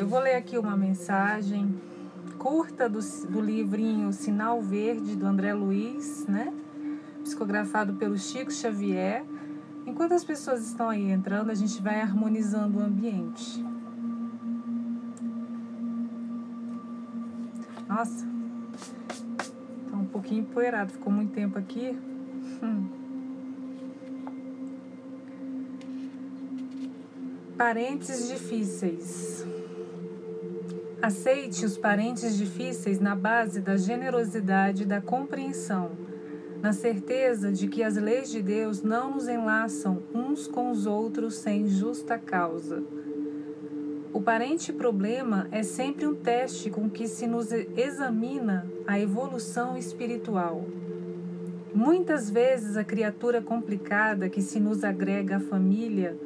Eu vou ler aqui uma mensagem curta do livrinho Sinal Verde, do André Luiz, né? Psicografado pelo Chico Xavier. Enquanto as pessoas estão aí entrando, a gente vai harmonizando o ambiente. Nossa, tá um pouquinho empoeirado, ficou muito tempo aqui. Parentes difíceis. Aceite os parentes difíceis na base da generosidade e da compreensão, na certeza de que as leis de Deus não nos enlaçam uns com os outros sem justa causa. O parente problema é sempre um teste com que se nos examina a evolução espiritual. Muitas vezes a criatura complicada que se nos agrega à família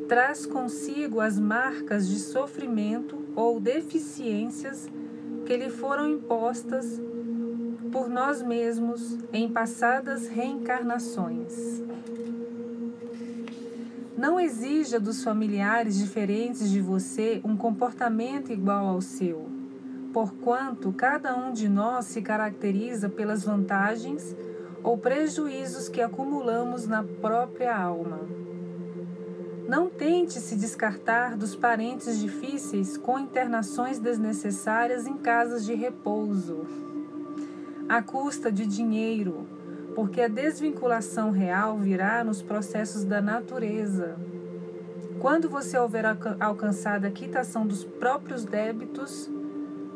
traz consigo as marcas de sofrimento ou deficiências que lhe foram impostas por nós mesmos em passadas reencarnações. Não exija dos familiares diferentes de você um comportamento igual ao seu, porquanto cada um de nós se caracteriza pelas vantagens ou prejuízos que acumulamos na própria alma. Não tente se descartar dos parentes difíceis com internações desnecessárias em casas de repouso, à custa de dinheiro, porque a desvinculação real virá nos processos da natureza. Quando você houver alcançado a quitação dos próprios débitos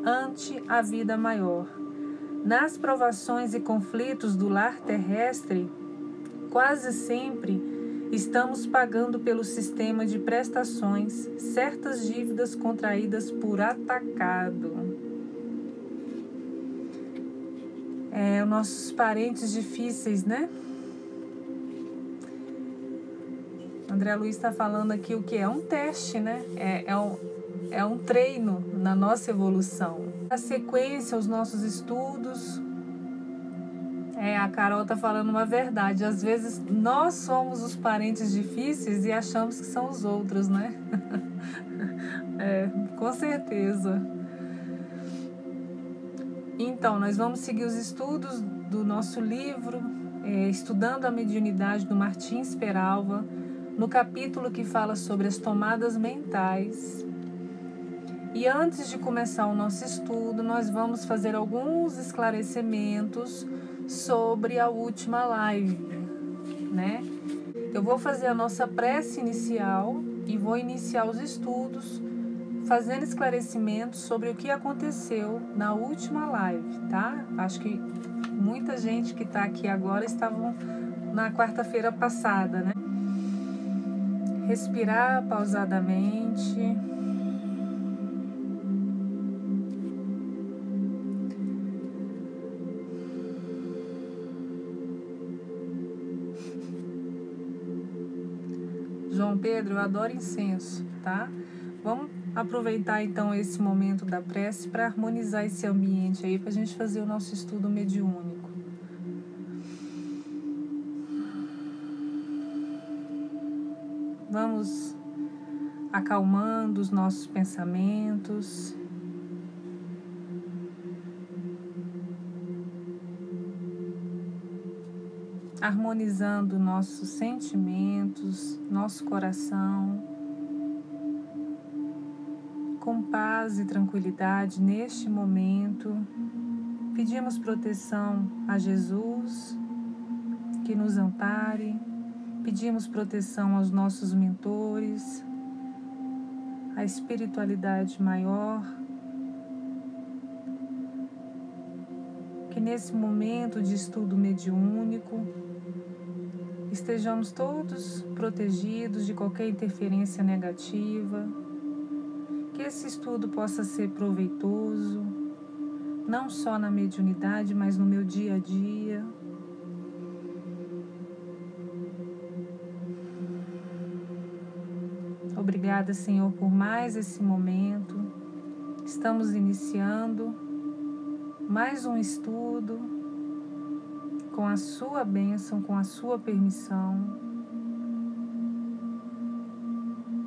ante a vida maior. Nas provações e conflitos do lar terrestre, quase sempre estamos pagando pelo sistema de prestações certas dívidas contraídas por atacado. Os nossos parentes difíceis, né? André Luiz está falando aqui o que é um teste, né? É um treino na nossa evolução. A sequência, os nossos estudos. A Carol está falando uma verdade. Às vezes nós somos os parentes difíceis e achamos que são os outros, né? Com certeza. Então, nós vamos seguir os estudos do nosso livro, Estudando a Mediunidade, do Martins Peralva, no capítulo que fala sobre as tomadas mentais. E antes de começar o nosso estudo, nós vamos fazer alguns esclarecimentos sobre a última live, né? Eu vou fazer a nossa prece inicial e vou iniciar os estudos fazendo esclarecimentos sobre o que aconteceu na última live, tá? Acho que muita gente que está aqui agora estavam na quarta-feira passada, né? Respirar pausadamente. João Pedro, eu adoro incenso, tá? Vamos aproveitar então esse momento da prece para harmonizar esse ambiente aí, para a gente fazer o nosso estudo mediúnico. Vamos acalmando os nossos pensamentos. Harmonizando nossos sentimentos, nosso coração, com paz e tranquilidade neste momento. Pedimos proteção a Jesus, que nos ampare. Pedimos proteção aos nossos mentores, à espiritualidade maior. Que nesse momento de estudo mediúnico, estejamos todos protegidos de qualquer interferência negativa, que esse estudo possa ser proveitoso, não só na mediunidade, mas no meu dia a dia. Obrigada, Senhor, por mais esse momento. Estamos iniciando mais um estudo, com a sua bênção, com a sua permissão.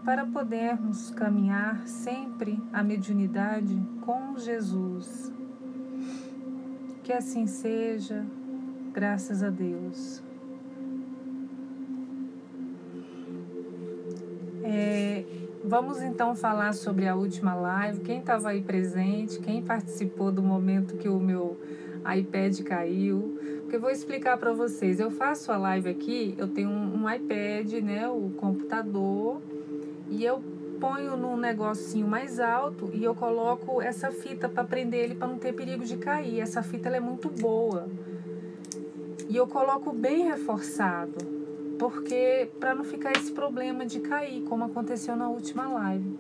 para podermos caminhar sempre a mediunidade com Jesus. Que assim seja, graças a Deus. Vamos então falar sobre a última live. Quem estava aí presente, quem participou do momento que o meu iPad caiu, porque eu vou explicar para vocês. Eu faço a live aqui, eu tenho um iPad, né, o computador, e eu ponho num negocinho mais alto e eu coloco essa fita para prender ele para não ter perigo de cair. Essa fita ela é muito boa. E eu coloco bem reforçado, porque para não ficar esse problema de cair, como aconteceu na última live.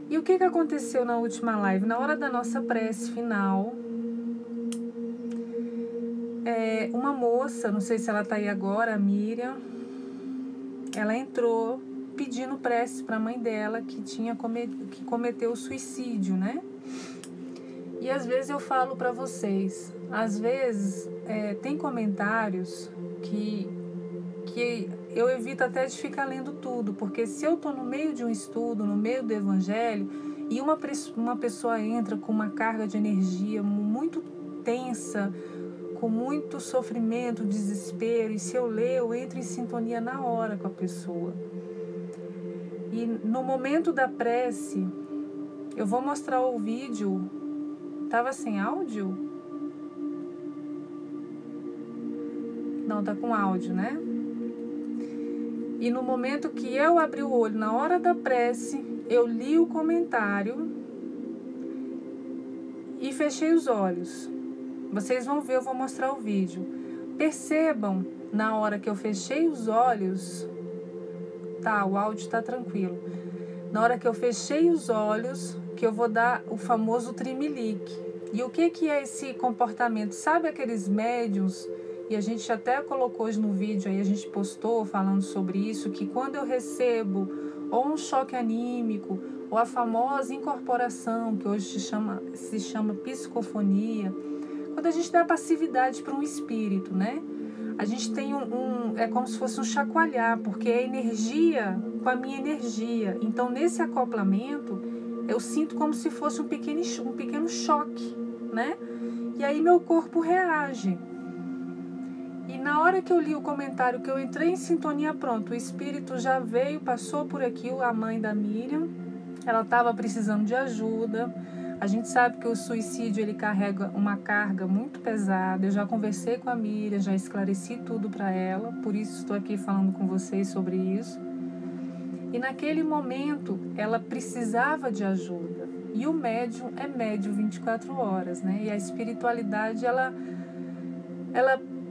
E o que aconteceu na última live? Na hora da nossa prece final, uma moça, não sei se ela está aí agora, a Miriam, ela entrou pedindo prece para a mãe dela que cometeu suicídio, né? E às vezes eu falo para vocês, às vezes tem comentários que eu evito até de ficar lendo tudo, porque se eu estou no meio de um estudo, no meio do evangelho, e uma pessoa entra com uma carga de energia muito tensa, com muito sofrimento, desespero, e se eu ler, eu entro em sintonia na hora com a pessoa. E no momento da prece, eu vou mostrar o vídeo. Tava sem áudio? Não, tá com áudio, né? E no momento que eu abri o olho, na hora da prece, eu li o comentário e fechei os olhos. Vocês vão ver, eu vou mostrar o vídeo. Percebam, na hora que eu fechei os olhos, tá, o áudio tá tranquilo. Na hora que eu fechei os olhos, que eu vou dar o famoso trimelique. E o que é esse comportamento? Sabe aqueles médiuns, e a gente até colocou hoje no vídeo, aí a gente postou falando sobre isso, que quando eu recebo ou um choque anímico, ou a famosa incorporação, que hoje se chama psicofonia, quando a gente dá passividade para um espírito, né? A gente tem é como se fosse um chacoalhar, porque é energia com a minha energia. Então, nesse acoplamento, eu sinto como se fosse um pequeno choque, né? E aí meu corpo reage. E na hora que eu li o comentário, que eu entrei em sintonia, pronto, o espírito já veio, passou por aqui, a mãe da Miriam, ela estava precisando de ajuda. A gente sabe que o suicídio, ele carrega uma carga muito pesada. Eu já conversei com a Miriam, já esclareci tudo para ela, por isso estou aqui falando com vocês sobre isso. E naquele momento, ela precisava de ajuda. E o médium é médium 24 horas, né? E a espiritualidade, ela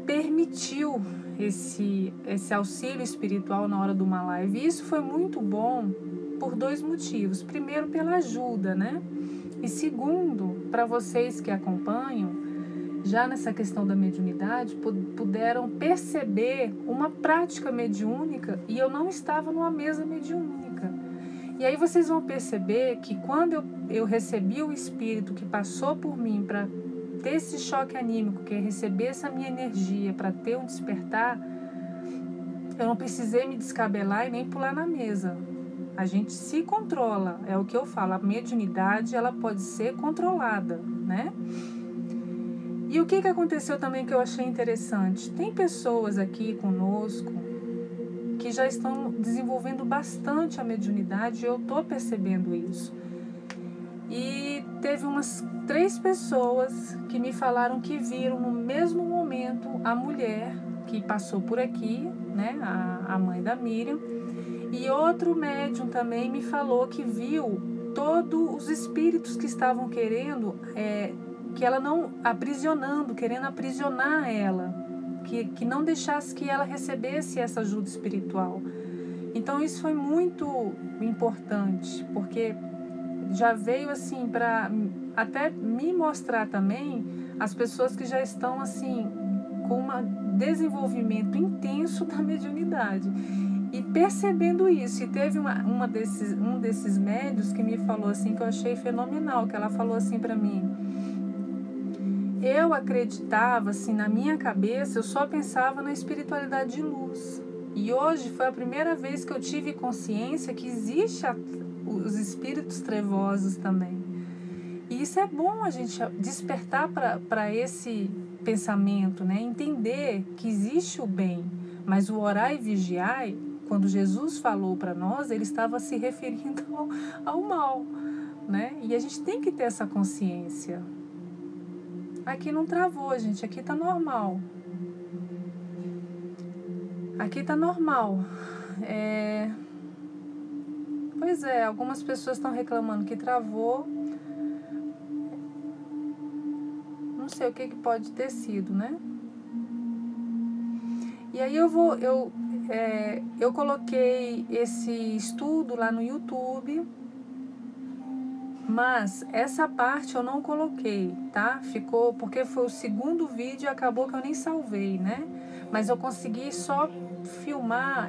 permitiu esse auxílio espiritual na hora de uma live. E isso foi muito bom por dois motivos. Primeiro, pela ajuda, né? E segundo, para vocês que acompanham, já nessa questão da mediunidade, puderam perceber uma prática mediúnica e eu não estava numa mesa mediúnica. E aí vocês vão perceber que quando eu recebi o espírito que passou por mim para ter esse choque anímico, que é receber essa minha energia para ter um despertar, eu não precisei me descabelar e nem pular na mesa. A gente se controla, é o que eu falo, a mediunidade ela pode ser controlada, né? E o que aconteceu também que eu achei interessante? Tem pessoas aqui conosco que já estão desenvolvendo bastante a mediunidade, eu estou percebendo isso. E teve umas 3 pessoas que me falaram que viram no mesmo momento a mulher que passou por aqui, né, a mãe da Miriam. E outro médium também me falou que viu todos os espíritos que estavam querendo, que ela não aprisionando, querendo aprisionar ela, que não deixasse que ela recebesse essa ajuda espiritual. Então isso foi muito importante, porque já veio assim para até me mostrar também as pessoas que já estão assim com um desenvolvimento intenso da mediunidade. E percebendo isso, e teve um desses médios que me falou assim, que eu achei fenomenal, que ela falou assim para mim: eu acreditava assim, na minha cabeça, eu só pensava na espiritualidade de luz. E hoje foi a primeira vez que eu tive consciência que existe os espíritos trevosos também. E isso é bom a gente despertar para esse pensamento, né? Entender que existe o bem, mas o orai e vigiai, quando Jesus falou para nós, ele estava se referindo ao mal, né? E a gente tem que ter essa consciência. Aqui não travou, gente, aqui tá normal. Aqui tá normal. Pois é, algumas pessoas estão reclamando que travou. Não sei o que pode ter sido, né? E aí eu coloquei esse estudo lá no YouTube, mas essa parte eu não coloquei, tá? Ficou, porque foi o segundo vídeo e acabou que eu nem salvei, né? Mas eu consegui só filmar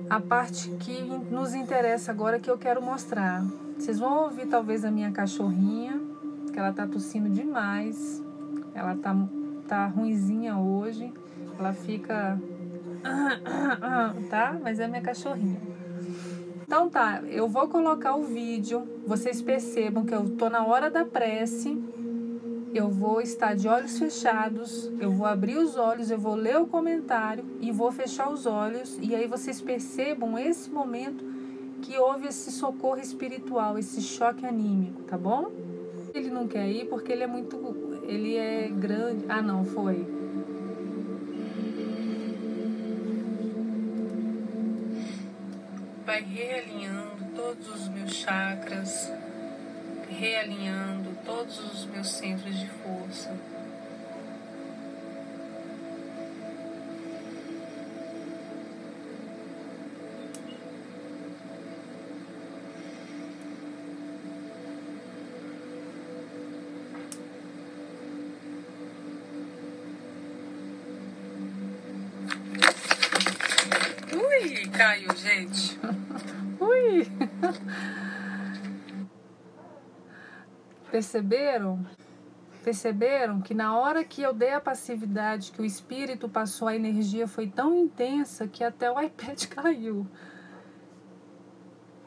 a parte que nos interessa agora, que eu quero mostrar. Vocês vão ouvir talvez a minha cachorrinha, que ela tá tossindo demais. Ela tá ruinzinha hoje. Ela fica... tá? Mas é a minha cachorrinha. Então tá, eu vou colocar o vídeo. Vocês percebam que eu tô na hora da prece. Eu vou estar de olhos fechados, eu vou abrir os olhos, eu vou ler o comentário e vou fechar os olhos. E aí vocês percebam esse momento que houve esse socorro espiritual, esse choque anímico, tá bom? Ele não quer ir porque ele é grande. Ah, não, foi. Vai realinhando todos os meus chakras, realinhando todos os meus centros de força. Ui, caiu, gente. Ui. Perceberam? Perceberam que na hora que eu dei a passividade, que o espírito passou, a energia foi tão intensa que até o iPad caiu.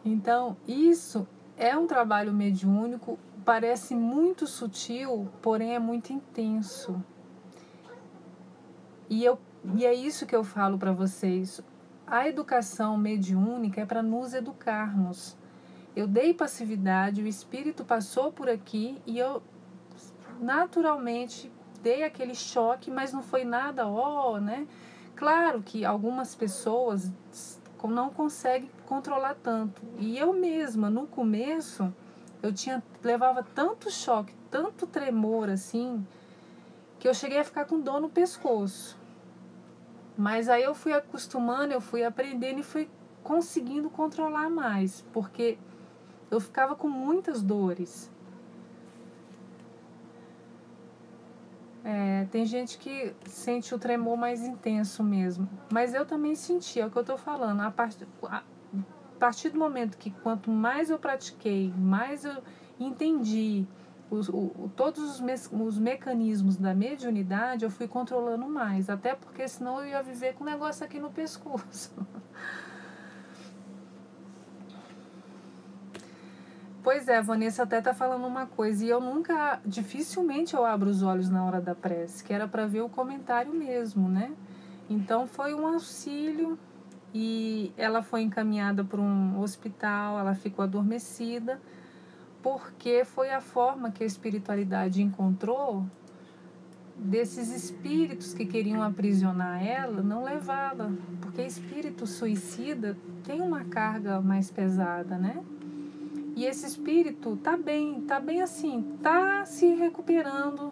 Então, isso é um trabalho mediúnico, parece muito sutil, porém é muito intenso. E é isso que eu falo para vocês. A educação mediúnica é para nos educarmos. Eu dei passividade, o espírito passou por aqui e eu naturalmente dei aquele choque, mas não foi nada, né? Claro que algumas pessoas não conseguem controlar tanto. E eu mesma, no começo, levava tanto choque, tanto tremor assim, que eu cheguei a ficar com dor no pescoço. Mas aí eu fui acostumando, eu fui aprendendo e fui conseguindo controlar mais, porque eu ficava com muitas dores. Tem gente que sente o tremor mais intenso mesmo. Mas eu também senti, é o que eu tô falando. A partir do momento que quanto mais eu pratiquei, mais eu entendi todos os mecanismos da mediunidade, eu fui controlando mais. Até porque senão eu ia viver com um negócio aqui no pescoço. Pois é, a Vanessa até tá falando uma coisa, e dificilmente eu abro os olhos na hora da prece, que era para ver o comentário mesmo, né? Então foi um auxílio, e ela foi encaminhada para um hospital, ela ficou adormecida, porque foi a forma que a espiritualidade encontrou desses espíritos que queriam aprisionar ela, não levá-la, porque espírito suicida tem uma carga mais pesada, né? E esse espírito tá bem assim, tá se recuperando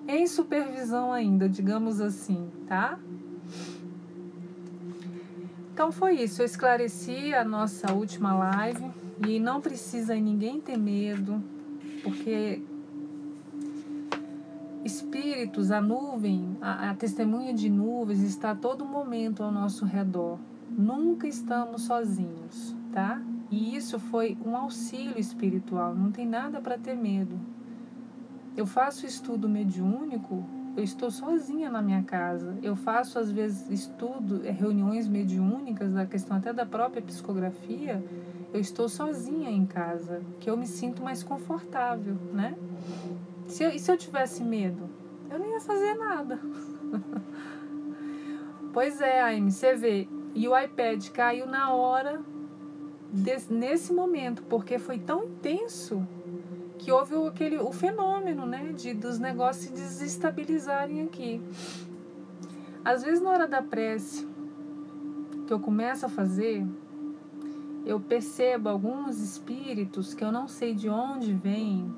em supervisão ainda, digamos assim, tá? Então foi isso, eu esclareci a nossa última live e não precisa ninguém ter medo, porque espíritos, a nuvem, a testemunha de nuvens está a todo momento ao nosso redor. Nunca estamos sozinhos, tá? E isso foi um auxílio espiritual, não tem nada para ter medo. Eu faço estudo mediúnico eu estou sozinha na minha casa. Eu faço, às vezes, reuniões mediúnicas, da questão até da própria psicografia. Eu estou sozinha em casa, que eu me sinto mais confortável, né? E se eu tivesse medo? Eu não ia fazer nada. Pois é, Aime, você vê. E o iPad caiu na hora, nesse momento, porque foi tão intenso que houve o fenômeno, né, dos negócios se desestabilizarem aqui. Às vezes, na hora da prece que eu começo a fazer, eu percebo alguns espíritos que eu não sei de onde vêm,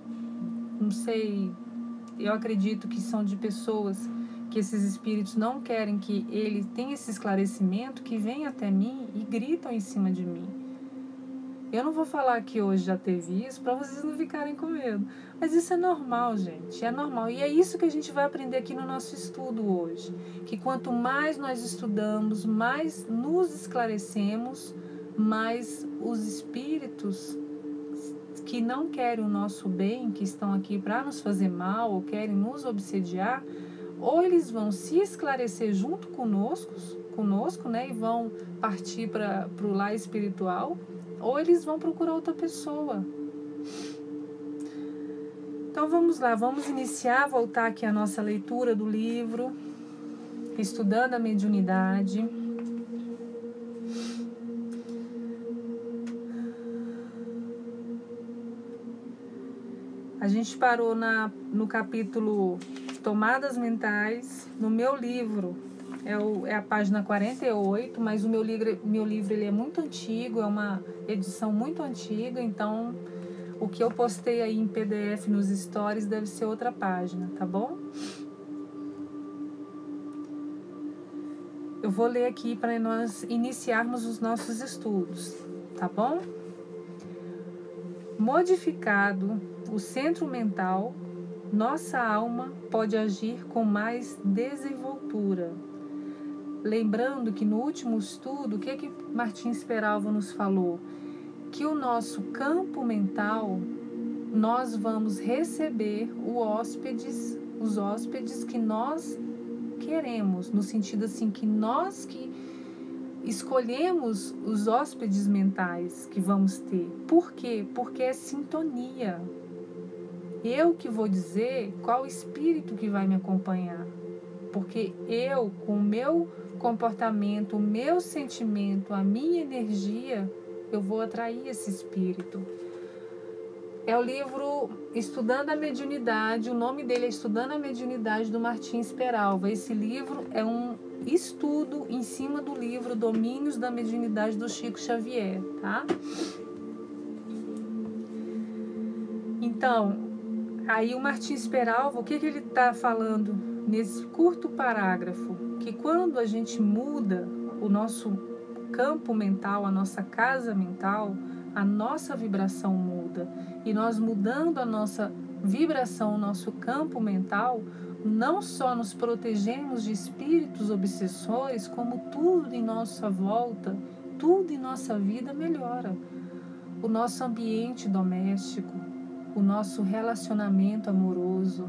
não sei, eu acredito que são de pessoas que esses espíritos não querem que ele tenha esse esclarecimento, que vêm até mim e gritam em cima de mim. Eu não vou falar que hoje já teve isso para vocês não ficarem com medo, mas isso é normal, gente, é normal. E é isso que a gente vai aprender aqui no nosso estudo hoje, que quanto mais nós estudamos, mais nos esclarecemos, mais os espíritos que não querem o nosso bem, que estão aqui para nos fazer mal ou querem nos obsediar, ou eles vão se esclarecer junto conosco, né, e vão partir para o lar espiritual, ou eles vão procurar outra pessoa. Então vamos lá, vamos voltar aqui a nossa leitura do livro, Estudando a Mediunidade. A gente parou no capítulo Tomadas Mentais, no meu livro. É a página 48, mas o meu livro ele é muito antigo, é uma edição muito antiga, então o que eu postei aí em PDF nos stories deve ser outra página, tá bom? Eu vou ler aqui para nós iniciarmos os nossos estudos, tá bom? Modificado o centro mental, nossa alma pode agir com mais desenvoltura. Lembrando que no último estudo, o que Martins Peralva nos falou? Que o nosso campo mental, nós vamos receber os hóspedes que nós queremos, no sentido assim, que nós que escolhemos os hóspedes mentais que vamos ter. Por quê? Porque é sintonia. Eu que vou dizer qual espírito que vai me acompanhar. Porque eu, com o meu comportamento, o meu sentimento, a minha energia, eu vou atrair esse espírito. É o livro Estudando a Mediunidade, o nome dele é Estudando a Mediunidade, do Martins Peralva. Esse livro é um estudo em cima do livro Domínios da Mediunidade, do Chico Xavier, tá? Então, aí o Martins Peralva, o que ele está falando nesse curto parágrafo? Que quando a gente muda o nosso campo mental, a nossa casa mental, a nossa vibração muda. E nós mudando a nossa vibração, o nosso campo mental, não só nos protegemos de espíritos obsessores, como tudo em nossa volta, tudo em nossa vida melhora. O nosso ambiente doméstico, o nosso relacionamento amoroso,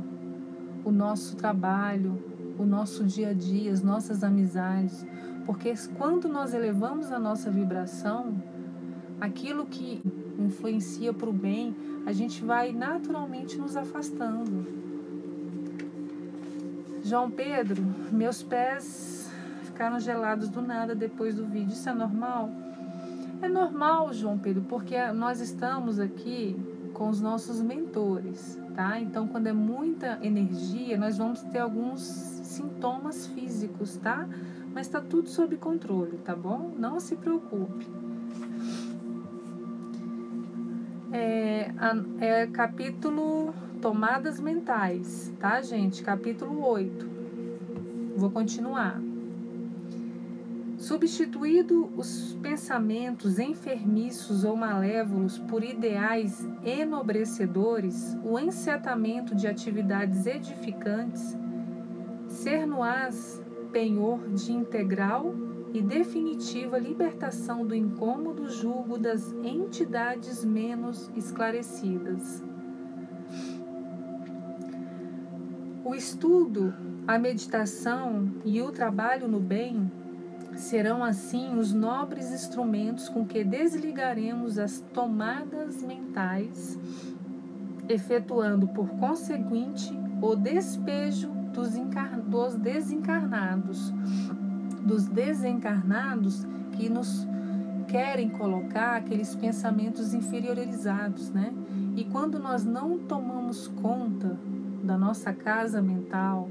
o nosso trabalho, o nosso dia a dia, as nossas amizades. Porque quando nós elevamos a nossa vibração, aquilo que influencia para o bem, a gente vai naturalmente nos afastando. João Pedro, meus pés ficaram gelados do nada depois do vídeo. Isso é normal? É normal, João Pedro, porque nós estamos aqui com os nossos mentores, tá? Então, quando é muita energia, nós vamos ter alguns sintomas físicos, tá? Mas tá tudo sob controle, tá bom? Não se preocupe. Capítulo Tomadas Mentais, tá, gente? Capítulo 8. Vou continuar. Substituído os pensamentos enfermiços ou malévolos por ideais enobrecedores, o encetamento de atividades edificantes, ser-no-ás penhor de integral e definitiva libertação do incômodo jugo das entidades menos esclarecidas. O estudo, a meditação e o trabalho no bem serão assim os nobres instrumentos com que desligaremos as tomadas mentais, efetuando por conseguinte o despejo dos desencarnados que nos querem colocar aqueles pensamentos inferiorizados, né? E quando nós não tomamos conta da nossa casa mental,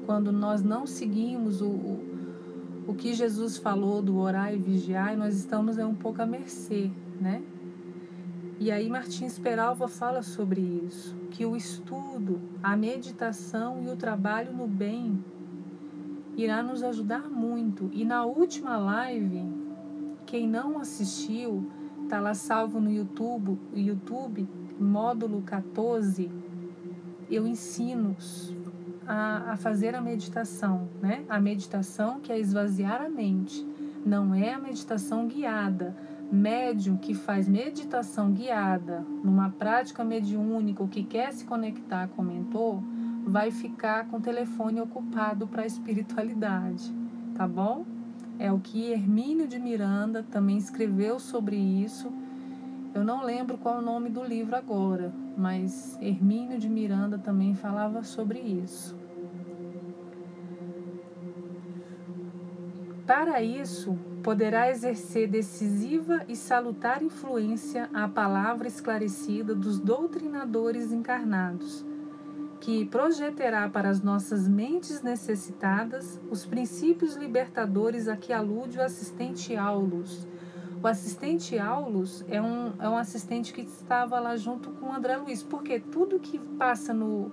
quando nós não seguimos o que Jesus falou do orar e vigiar, nós estamos um pouco à mercê, né? E aí Martins Peralva fala sobre isso, que o estudo, a meditação e o trabalho no bem irá nos ajudar muito. E na última live, quem não assistiu, tá lá salvo no YouTube, módulo 14, eu ensino a fazer a meditação, né? A meditação que é esvaziar a mente, não é a meditação guiada. Médium que faz meditação guiada numa prática mediúnica ou que quer se conectar com o mentor, vai ficar com o telefone ocupado para a espiritualidade, tá bom? É o que Hermínio de Miranda também escreveu sobre isso. Eu não lembro qual é o nome do livro agora, mas Hermínio de Miranda também falava sobre isso. Para isso, poderá exercer decisiva e salutar influência a palavra esclarecida dos doutrinadores encarnados, que projetará para as nossas mentes necessitadas os princípios libertadores a que alude o assistente Aulus. O assistente Aulus é um assistente que estava lá junto com o André Luiz, porque tudo que passa no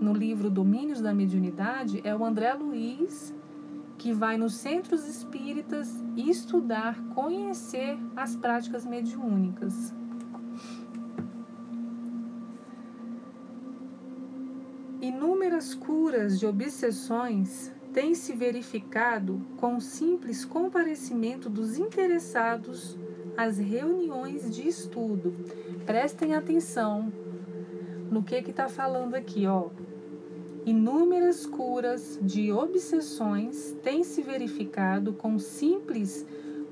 livro Domínios da Mediunidade é o André Luiz que vai nos centros espíritas estudar, conhecer as práticas mediúnicas. Inúmeras curas de obsessões têm se verificado com o simples comparecimento dos interessados às reuniões de estudo. Prestem atenção no que está falando aqui, ó. Inúmeras curas de obsessões têm se verificado com simples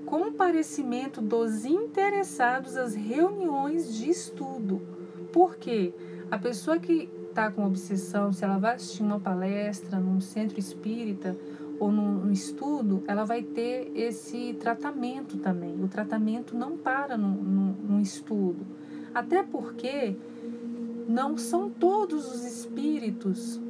comparecimento dos interessados às reuniões de estudo. Por quê? A pessoa que está com obsessão, se ela vai assistir uma palestra num centro espírita ou num estudo, ela vai ter esse tratamento também. O tratamento não para num estudo. Até porque não são todos os espíritos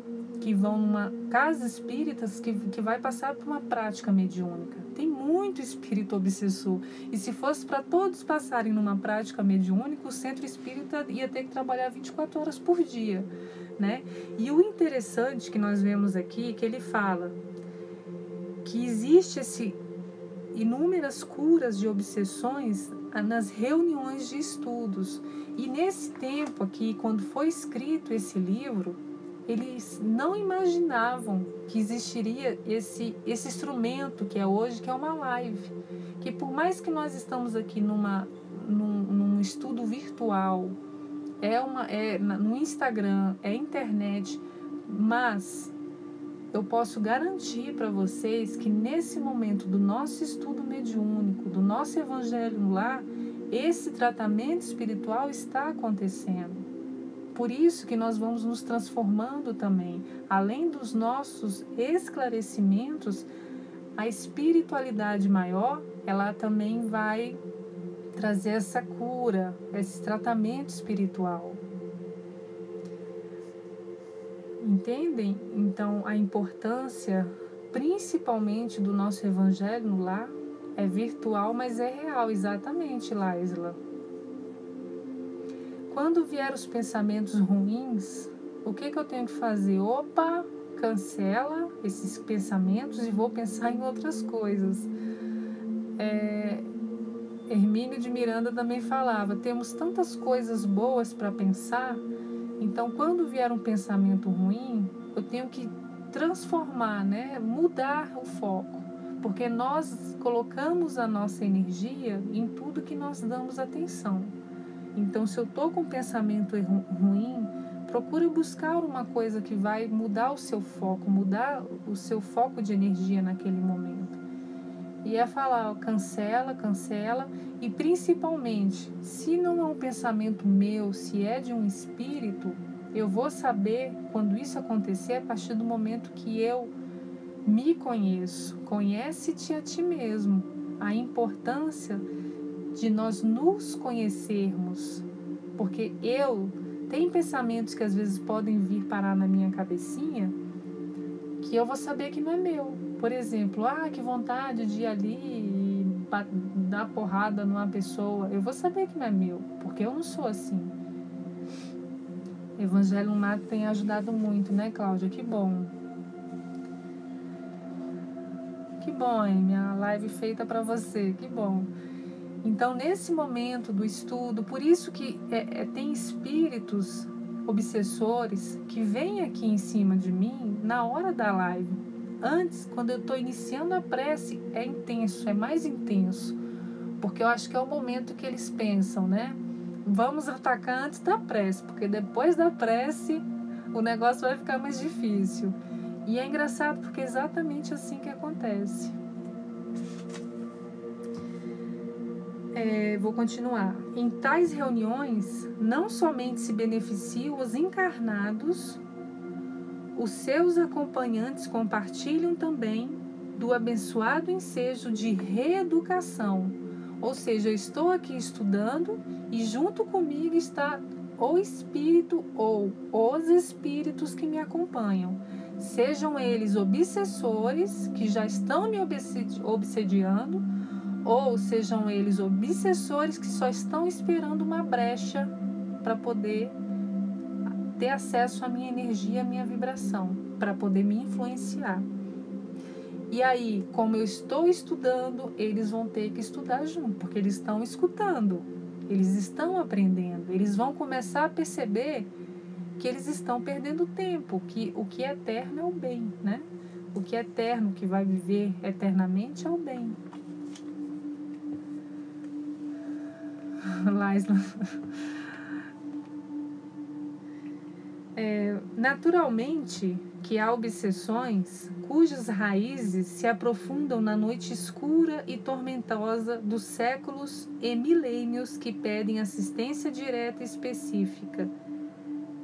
que vão numa casa espírita que vai passar por uma prática mediúnica. Tem muito espírito obsessor. E se fosse para todos passarem numa prática mediúnica, o centro espírita ia ter que trabalhar 24 horas por dia, né? E o interessante que nós vemos aqui, que ele fala que existe inúmeras curas de obsessões nas reuniões de estudos. E nesse tempo aqui, quando foi escrito esse livro, eles não imaginavam que existiria esse instrumento que é hoje, que é uma live. Que por mais que nós estamos aqui num estudo virtual, no Instagram, é internet, mas eu posso garantir para vocês que nesse momento do nosso estudo mediúnico, do nosso evangelho no lar, esse tratamento espiritual está acontecendo. Por isso que nós vamos nos transformando também. Além dos nossos esclarecimentos, a espiritualidade maior, ela também vai trazer essa cura, esse tratamento espiritual. Entendem? Então, a importância, principalmente do nosso evangelho no lar, é virtual, mas é real, exatamente, Laisla. Quando vier os pensamentos ruins, o que eu tenho que fazer? Opa, cancela esses pensamentos e vou pensar em outras coisas. Hermínio de Miranda também falava, temos tantas coisas boas para pensar, então quando vier um pensamento ruim, eu tenho que transformar, né? Mudar o foco, porque nós colocamos a nossa energia em tudo que nós damos atenção. Então, se eu estou com um pensamento ruim, procura buscar uma coisa que vai mudar o seu foco, mudar o seu foco de energia naquele momento. E é falar, ó, cancela, e principalmente, se não é um pensamento meu, se é de um espírito, eu vou saber quando isso acontecer a partir do momento que eu me conheço. Conhece-te a ti mesmo. A importância de nós nos conhecermos. Porque tem pensamentos que às vezes podem vir parar na minha cabecinha que eu vou saber que não é meu. Por exemplo, que vontade de ir ali e dar porrada numa pessoa. Eu vou saber que não é meu, porque eu não sou assim. Evangelho no Lar tem ajudado muito, né, Cláudia? Que bom. Que bom, hein? Minha live feita para você, que bom. Então, nesse momento do estudo, por isso que tem espíritos obsessores que vêm aqui em cima de mim na hora da live. Antes, quando eu estou iniciando a prece, é intenso, é mais intenso. Porque eu acho que é o momento que eles pensam, né? Vamos atacar antes da prece, porque depois da prece o negócio vai ficar mais difícil. E é engraçado porque é exatamente assim que acontece. Vou continuar. Em tais reuniões, não somente se beneficiam os encarnados, os seus acompanhantes compartilham também do abençoado ensejo de reeducação. Ou seja, eu estou aqui estudando e junto comigo está o espírito ou os espíritos que me acompanham. Sejam eles obsessores que já estão me obsediando, ou sejam eles obsessores que só estão esperando uma brecha para poder ter acesso à minha energia, à minha vibração, para poder me influenciar. E aí, como eu estou estudando, eles vão ter que estudar junto, porque eles estão escutando, eles estão aprendendo, eles vão começar a perceber que eles estão perdendo tempo, que o que é eterno é o bem, né? O que é eterno, que vai viver eternamente é o bem. Laisla. Naturalmente que há obsessões cujas raízes se aprofundam na noite escura e tormentosa dos séculos e milênios que pedem assistência direta e específica.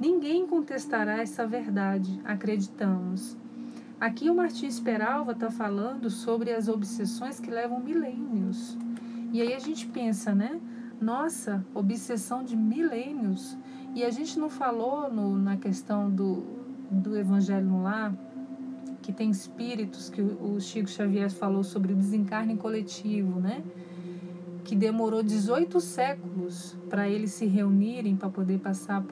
Ninguém contestará essa verdade, acreditamos. Aqui o Martins Peralva está falando sobre as obsessões que levam milênios. E aí a gente pensa, né? Nossa, obsessão de milênios. E a gente não falou na questão do Evangelho no Lar, que tem espíritos, que o Chico Xavier falou sobre o desencarne coletivo, né? Que demorou 18 séculos para eles se reunirem, para poder passar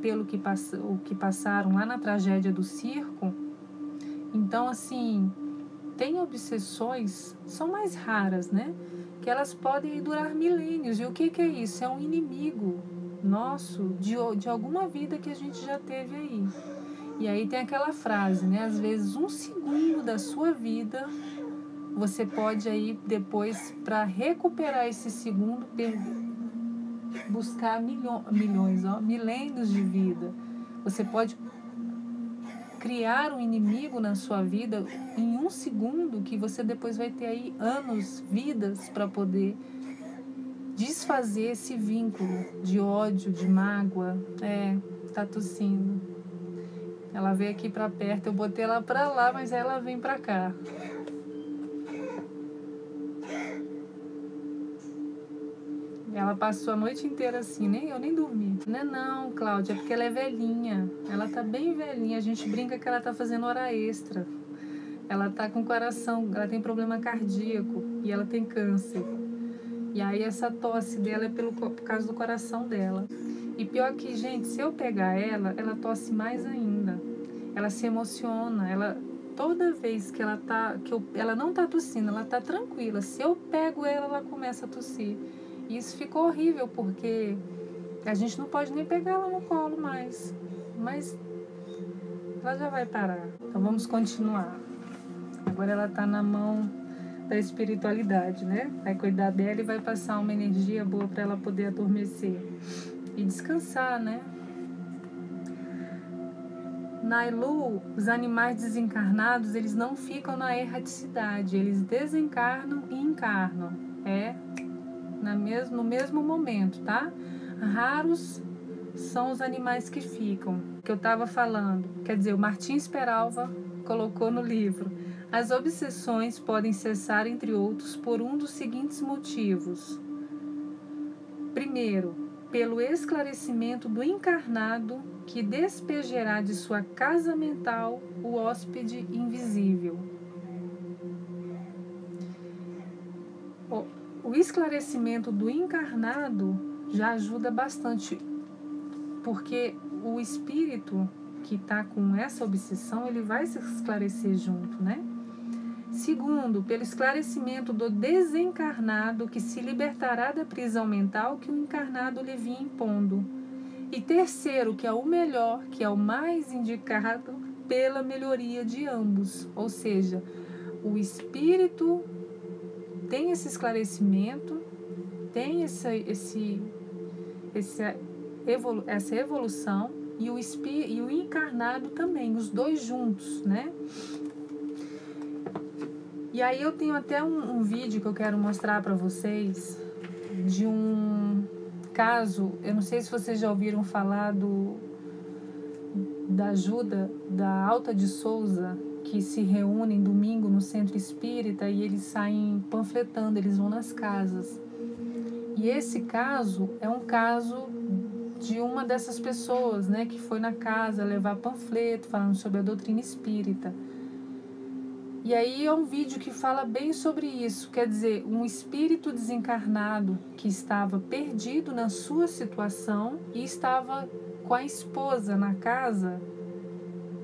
pelo que passaram lá na tragédia do circo. Então, assim, tem obsessões, são mais raras, né? Que elas podem durar milênios. E o que é isso? É um inimigo nosso de alguma vida que a gente já teve aí. E aí tem aquela frase, né? Às vezes 1 segundo da sua vida você pode aí depois, para recuperar esse segundo, buscar milênios de vida. Você pode criar um inimigo na sua vida em 1 segundo, que você depois vai ter aí anos, vidas, para poder desfazer esse vínculo de ódio, de mágoa. Tá tossindo. Ela veio aqui para perto, eu botei ela para lá, mas ela vem para cá. Ela passou a noite inteira assim, eu nem dormi. Não, Cláudia, é porque ela é velhinha. Ela tá bem velhinha, a gente brinca que ela tá fazendo hora extra. Ela tá com coração, ela tem problema cardíaco e ela tem câncer. E aí essa tosse dela é por causa do coração dela. E pior que, gente, se eu pegar ela tosse mais ainda. Ela se emociona, toda vez que ela não tá tossindo, ela tá tranquila. Se eu pego ela começa a tossir. E isso ficou horrível, porque a gente não pode nem pegar ela no colo mais. Mas ela já vai parar. Então vamos continuar. Agora ela tá na mão da espiritualidade, né? Vai cuidar dela e vai passar uma energia boa para ela poder adormecer e descansar, né? Na Ilu, os animais desencarnados, eles não ficam na erraticidade, eles desencarnam e encarnam. No mesmo momento, tá? Raros são os animais que ficam, que eu estava falando. Quer dizer, o Martins Peralva colocou no livro. As obsessões podem cessar, entre outros, por um dos seguintes motivos. Primeiro, pelo esclarecimento do encarnado que despejará de sua casa mental o hóspede invisível. O esclarecimento do encarnado já ajuda bastante, porque o espírito que está com essa obsessão, ele vai se esclarecer junto, né? Segundo, pelo esclarecimento do desencarnado que se libertará da prisão mental que o encarnado lhe vinha impondo. E terceiro, que é o melhor, que é o mais indicado, pela melhoria de ambos. Ou seja, o espírito tem esse esclarecimento, tem essa evolução, e o encarnado também, os dois juntos, né? E aí eu tenho até um vídeo que eu quero mostrar para vocês de um caso, eu não sei se vocês já ouviram falar da ajuda da Alta de Souza, que se reúnem domingo no Centro Espírita e eles saem panfletando, eles vão nas casas. E esse caso é um caso de uma dessas pessoas, né, que foi na casa levar panfleto falando sobre a doutrina espírita. E aí é um vídeo que fala bem sobre isso, quer dizer, um espírito desencarnado que estava perdido na sua situação e estava com a esposa na casa,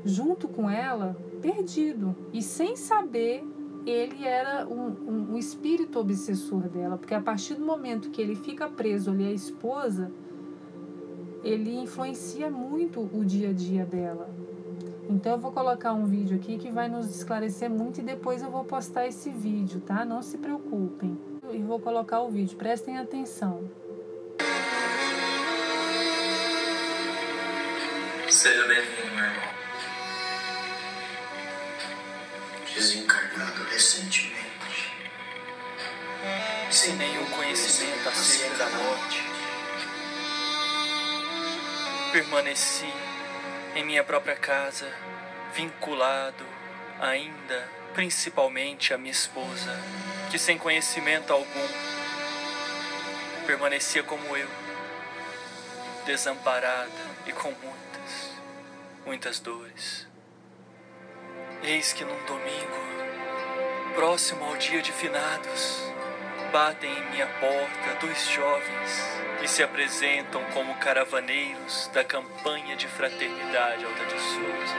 junto com ela, perdido. E sem saber, ele era um espírito obsessor dela, porque a partir do momento que ele fica preso ali à esposa, ele influencia muito o dia a dia dela. Então eu vou colocar um vídeo aqui que vai nos esclarecer muito e depois eu vou postar esse vídeo, tá? Não se preocupem. E vou colocar o vídeo, prestem atenção. Seja bem-vindo, meu irmão. Desencarnado recentemente. Sem nenhum conhecimento acerca da morte. Permaneci em minha própria casa, vinculado ainda, principalmente à minha esposa, que sem conhecimento algum, permanecia como eu, desamparada e com muitas dores. Eis que num domingo, próximo ao dia de finados, batem em minha porta 2 jovens que se apresentam como caravaneiros da campanha de fraternidade Alta de Souza.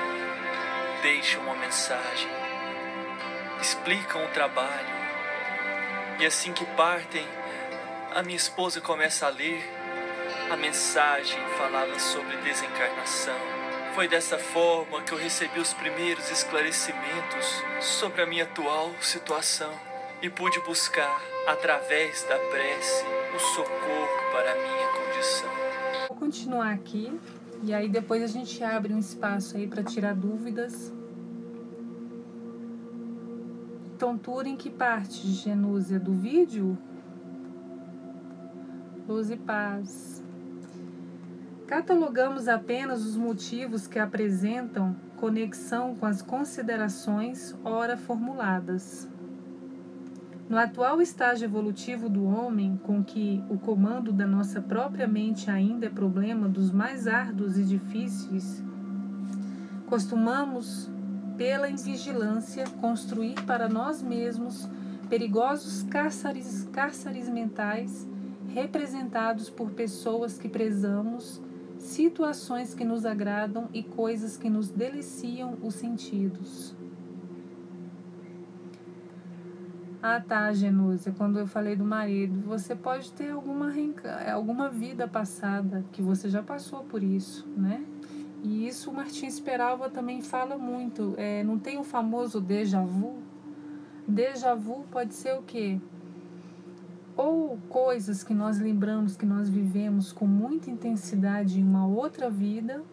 Deixam uma mensagem, explicam o trabalho, e assim que partem, a minha esposa começa a ler. A mensagem falava sobre desencarnação. Foi dessa forma que eu recebi os primeiros esclarecimentos sobre a minha atual situação e pude buscar, através da prece, o socorro para a minha condição. Vou continuar aqui e aí depois a gente abre um espaço aí para tirar dúvidas. Tontura em que parte, Genúzia, do vídeo? Luz e paz. Catalogamos apenas os motivos que apresentam conexão com as considerações ora formuladas. No atual estágio evolutivo do homem, com que o comando da nossa própria mente ainda é problema dos mais árduos e difíceis, costumamos, pela invigilância, construir para nós mesmos perigosos cárceres mentais representados por pessoas que prezamos, situações que nos agradam e coisas que nos deliciam os sentidos. Ah, tá, Genúzia, quando eu falei do marido, você pode ter alguma vida passada, que você já passou por isso, né? E isso o Martins Peralva também fala muito. Não tem o famoso déjà vu? Déjà vu pode ser o quê? Ou coisas que nós lembramos, que nós vivemos com muita intensidade em uma outra vida,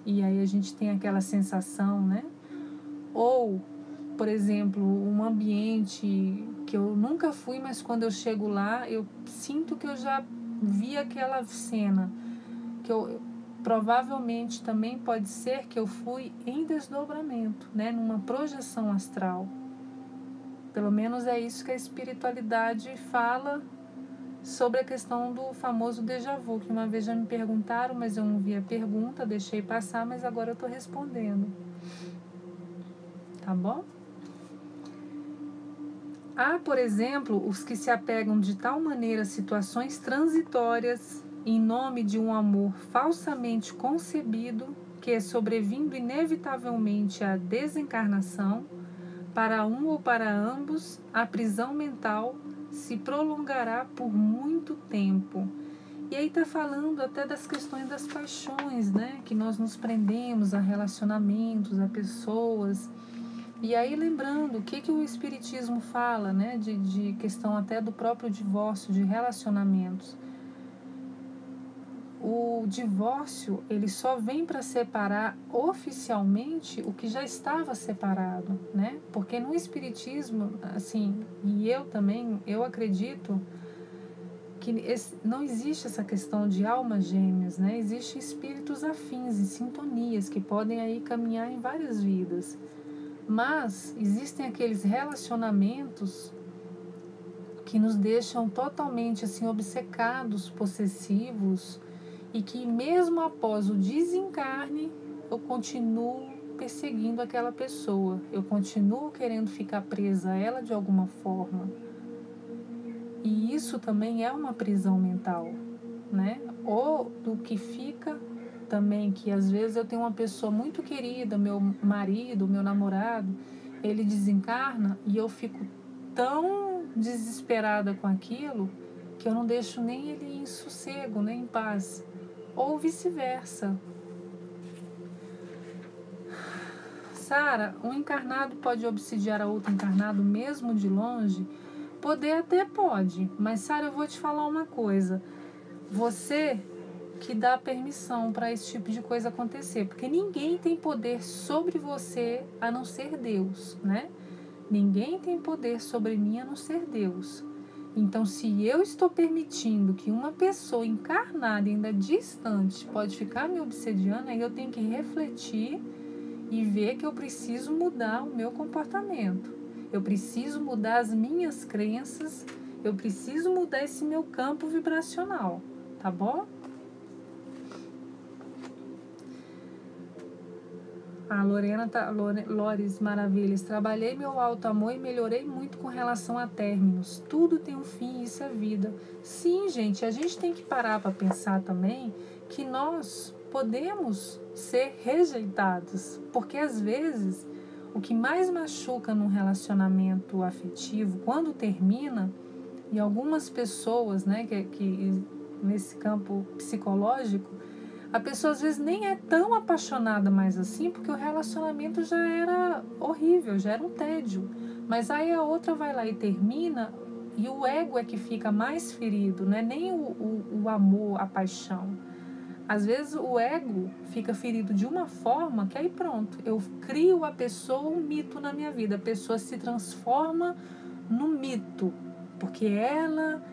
e aí a gente tem aquela sensação, né? Ou, por exemplo, um ambiente que eu nunca fui, mas quando eu chego lá, eu sinto que eu já vi aquela cena, que eu provavelmente também pode ser que eu fui em desdobramento, né? Numa projeção astral. Pelo menos é isso que a espiritualidade fala sobre a questão do famoso déjà vu, que uma vez já me perguntaram, mas eu não vi a pergunta, deixei passar, mas agora eu estou respondendo. Tá bom? Há, por exemplo, os que se apegam de tal maneira a situações transitórias em nome de um amor falsamente concebido que, sobrevindo inevitavelmente à desencarnação, para um ou para ambos, a prisão mental se prolongará por muito tempo. E aí está falando até das questões das paixões, né? Que nós nos prendemos a relacionamentos, a pessoas. E aí lembrando, o que o Espiritismo fala, né? De questão até do próprio divórcio, de relacionamentos. O divórcio, ele só vem para separar oficialmente o que já estava separado, né? Porque no Espiritismo, assim, e eu também, eu acredito que não existe essa questão de almas gêmeas, né? Existem espíritos afins e sintonias que podem aí caminhar em várias vidas. Mas existem aqueles relacionamentos que nos deixam totalmente assim obcecados, possessivos, e que mesmo após o desencarne, eu continuo perseguindo aquela pessoa, eu continuo querendo ficar presa a ela de alguma forma. E isso também é uma prisão mental, né? Ou do que fica também, que às vezes eu tenho uma pessoa muito querida, meu marido, meu namorado, ele desencarna e eu fico tão desesperada com aquilo que eu não deixo nem ele em sossego, nem em paz. Ou vice-versa. Sara, um encarnado pode obsidiar a outro encarnado mesmo de longe? Poder até pode, mas Sara, eu vou te falar uma coisa. Você que dá permissão para esse tipo de coisa acontecer, porque ninguém tem poder sobre você a não ser Deus, né? Ninguém tem poder sobre mim a não ser Deus. Então, se eu estou permitindo que uma pessoa encarnada, ainda distante, pode ficar me obsediando, aí eu tenho que refletir e ver que eu preciso mudar o meu comportamento. Eu preciso mudar as minhas crenças, eu preciso mudar esse meu campo vibracional, tá bom? A Lorena Lores Maravilhas, trabalhei meu alto amor e melhorei muito com relação a términos. Tudo tem um fim, isso é vida. Sim, gente, a gente tem que parar para pensar também que nós podemos ser rejeitados, porque às vezes o que mais machuca num relacionamento afetivo, quando termina, e algumas pessoas, né, que nesse campo psicológico, a pessoa às vezes nem é tão apaixonada mais assim, porque o relacionamento já era horrível, já era um tédio. Mas aí a outra vai lá e termina, e o ego é que fica mais ferido, não é nem o amor, a paixão. Às vezes o ego fica ferido de uma forma que aí pronto, eu crio a pessoa um mito na minha vida. A pessoa se transforma no mito, porque ela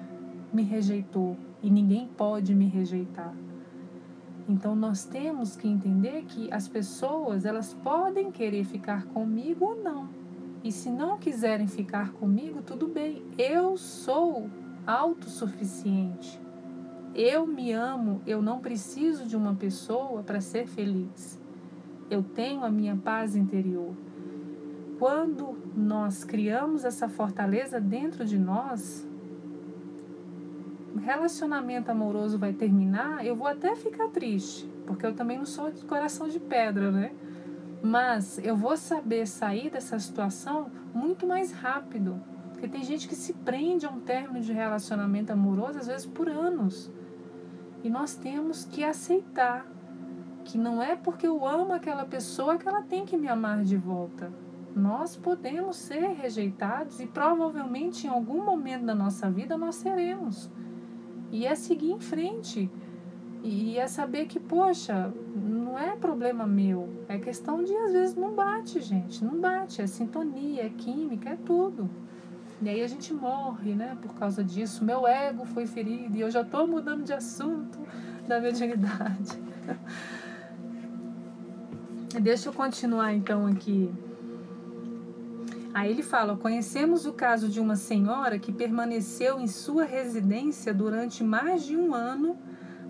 me rejeitou e ninguém pode me rejeitar. Então, nós temos que entender que as pessoas, elas podem querer ficar comigo ou não. E se não quiserem ficar comigo, tudo bem. Eu sou autossuficiente. Eu me amo, eu não preciso de uma pessoa para ser feliz. Eu tenho a minha paz interior. Quando nós criamos essa fortaleza dentro de nós, relacionamento amoroso vai terminar, eu vou até ficar triste, porque eu também não sou de coração de pedra, né? Mas eu vou saber sair dessa situação muito mais rápido, porque tem gente que se prende a um término de relacionamento amoroso, às vezes por anos. E nós temos que aceitar que não é porque eu amo aquela pessoa que ela tem que me amar de volta. Nós podemos ser rejeitados e provavelmente em algum momento da nossa vida nós seremos. E é seguir em frente. E é saber que, poxa, não é problema meu. É questão de, às vezes, não bate, gente. Não bate. É sintonia, é química, é tudo. E aí a gente morre, né? Por causa disso. Meu ego foi ferido e eu já estou mudando de assunto da mediunidade. Deixa eu continuar, então, aqui. Aí ele fala: conhecemos o caso de uma senhora que permaneceu em sua residência durante mais de 1 ano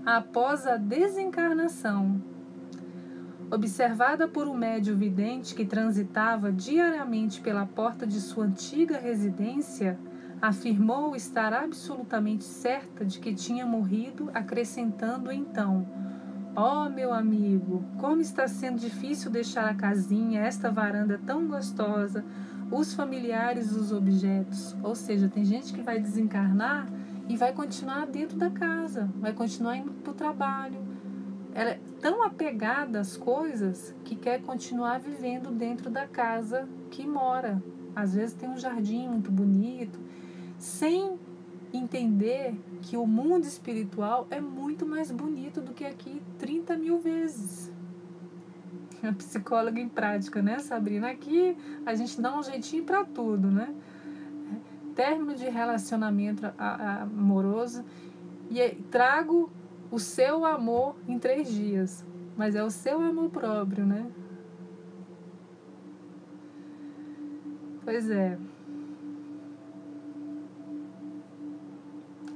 após a desencarnação. Observada por um médium vidente que transitava diariamente pela porta de sua antiga residência, afirmou estar absolutamente certa de que tinha morrido, acrescentando então: ó, meu amigo, como está sendo difícil deixar a casinha, esta varanda tão gostosa, os familiares, os objetos. Ou seja, tem gente que vai desencarnar e vai continuar dentro da casa, vai continuar indo para o trabalho. Ela é tão apegada às coisas que quer continuar vivendo dentro da casa que mora. Às vezes tem um jardim muito bonito, sem entender que o mundo espiritual é muito mais bonito do que aqui 30 mil vezes. A psicóloga em prática, né, Sabrina? Aqui a gente dá um jeitinho para tudo, né? Término de relacionamento amoroso e trago o seu amor em 3 dias. Mas é o seu amor próprio, né? Pois é.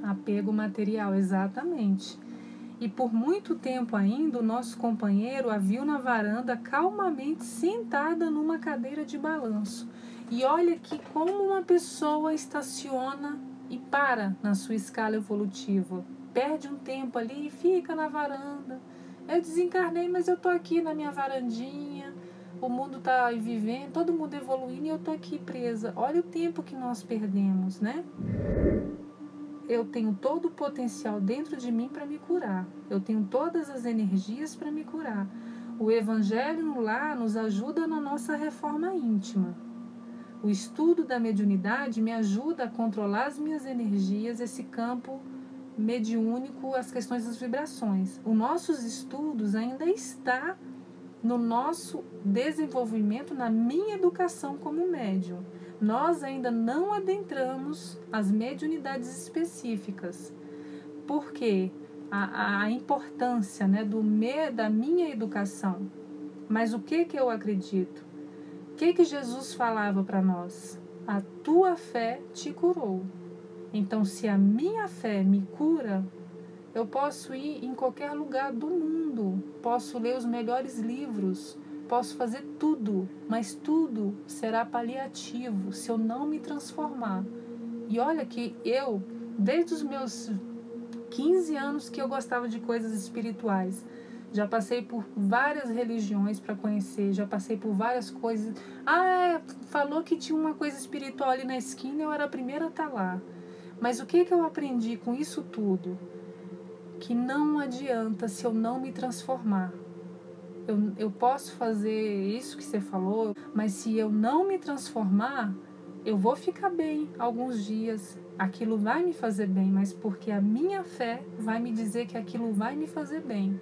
Apego material, exatamente. E por muito tempo ainda, o nosso companheiro a viu na varanda calmamente sentada numa cadeira de balanço. E olha que como uma pessoa estaciona e para na sua escala evolutiva. Perde um tempo ali e fica na varanda. Eu desencarnei, mas eu tô aqui na minha varandinha. O mundo tá vivendo, todo mundo evoluindo e eu tô aqui presa. Olha o tempo que nós perdemos, né? Eu tenho todo o potencial dentro de mim para me curar. Eu tenho todas as energias para me curar. O Evangelho lá nos ajuda na nossa reforma íntima. O estudo da mediunidade me ajuda a controlar as minhas energias, esse campo mediúnico, as questões das vibrações. Os nossos estudos ainda está no nosso desenvolvimento, na minha educação como médium. Nós ainda não adentramos as mediunidades específicas. Por quê? A importância, né, da minha educação. Mas o que eu acredito? O que Jesus falava para nós? A tua fé te curou. Então, se a minha fé me cura, eu posso ir em qualquer lugar do mundo, posso ler os melhores livros, posso fazer tudo, mas tudo será paliativo se eu não me transformar. E olha que eu, desde os meus 15 anos que eu gostava de coisas espirituais, já passei por várias religiões para conhecer, já passei por várias coisas. Falou que tinha uma coisa espiritual ali na esquina, eu era a primeira a estar lá. Mas o que eu aprendi com isso tudo? Que não adianta se eu não me transformar. Eu posso fazer isso que você falou, mas se eu não me transformar, eu vou ficar bem alguns dias. Aquilo vai me fazer bem, mas porque a minha fé vai me dizer que aquilo vai me fazer bem.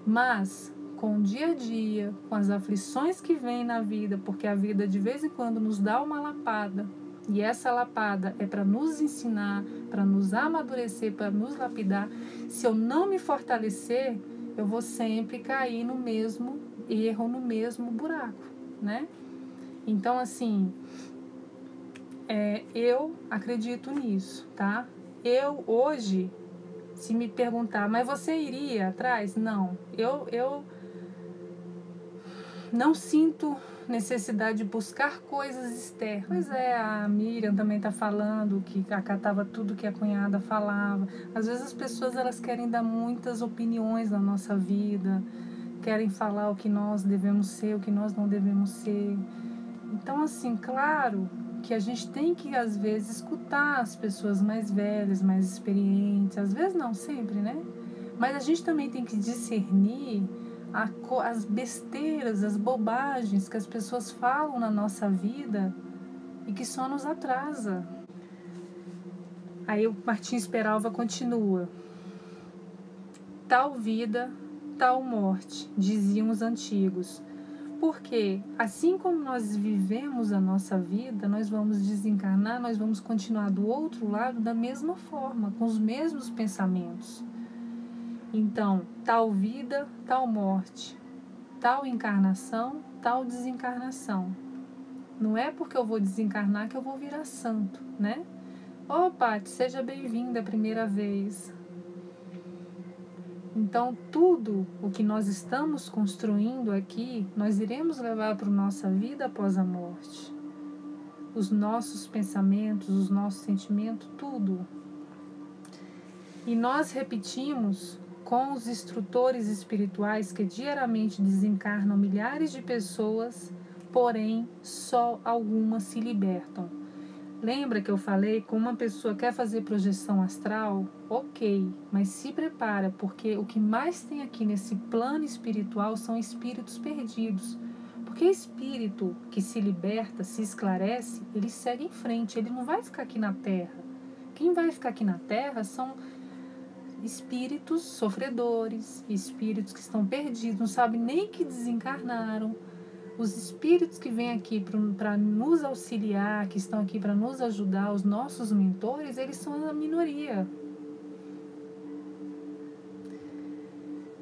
Mas com o dia a dia, com as aflições que vêm na vida, porque a vida de vez em quando nos dá uma lapada, e essa lapada é para nos ensinar, para nos amadurecer, para nos lapidar. Se eu não me fortalecer, eu vou sempre cair no mesmo erro, no mesmo buraco, né? Então, assim, eu acredito nisso, tá? Eu, hoje, se me perguntar, mas você iria atrás? Não. Eu não sinto necessidade de buscar coisas externas. Pois é, a Miriam também está falando que acatava tudo que a cunhada falava. Às vezes as pessoas elas querem dar muitas opiniões na nossa vida, querem falar o que nós devemos ser, o que nós não devemos ser. Então, assim, claro que a gente tem que, às vezes, escutar as pessoas mais velhas, mais experientes. Às vezes não, sempre, né? Mas a gente também tem que discernir as besteiras, as bobagens que as pessoas falam na nossa vida e que só nos atrasa. Aí o Martins Peralva continua. Tal vida, tal morte, diziam os antigos. Porque assim como nós vivemos a nossa vida, nós vamos desencarnar, nós vamos continuar do outro lado da mesma forma, com os mesmos pensamentos. Então, tal vida, tal morte, tal encarnação, tal desencarnação. Não é porque eu vou desencarnar que eu vou virar santo, né? Ô, Paty, seja bem-vinda a primeira vez. Então, tudo o que nós estamos construindo aqui, nós iremos levar para a nossa vida após a morte. Os nossos pensamentos, os nossos sentimentos, tudo. E nós repetimos com os instrutores espirituais que diariamente desencarnam milhares de pessoas, porém, só algumas se libertam. Lembra que eu falei que uma pessoa quer fazer projeção astral? Ok, mas se prepara, porque o que mais tem aqui nesse plano espiritual são espíritos perdidos. Porque espírito que se liberta, se esclarece, ele segue em frente, ele não vai ficar aqui na Terra. Quem vai ficar aqui na Terra são espíritos sofredores, espíritos que estão perdidos, não sabem nem que desencarnaram. Os espíritos que vêm aqui para nos auxiliar, que estão aqui para nos ajudar, os nossos mentores, eles são a minoria.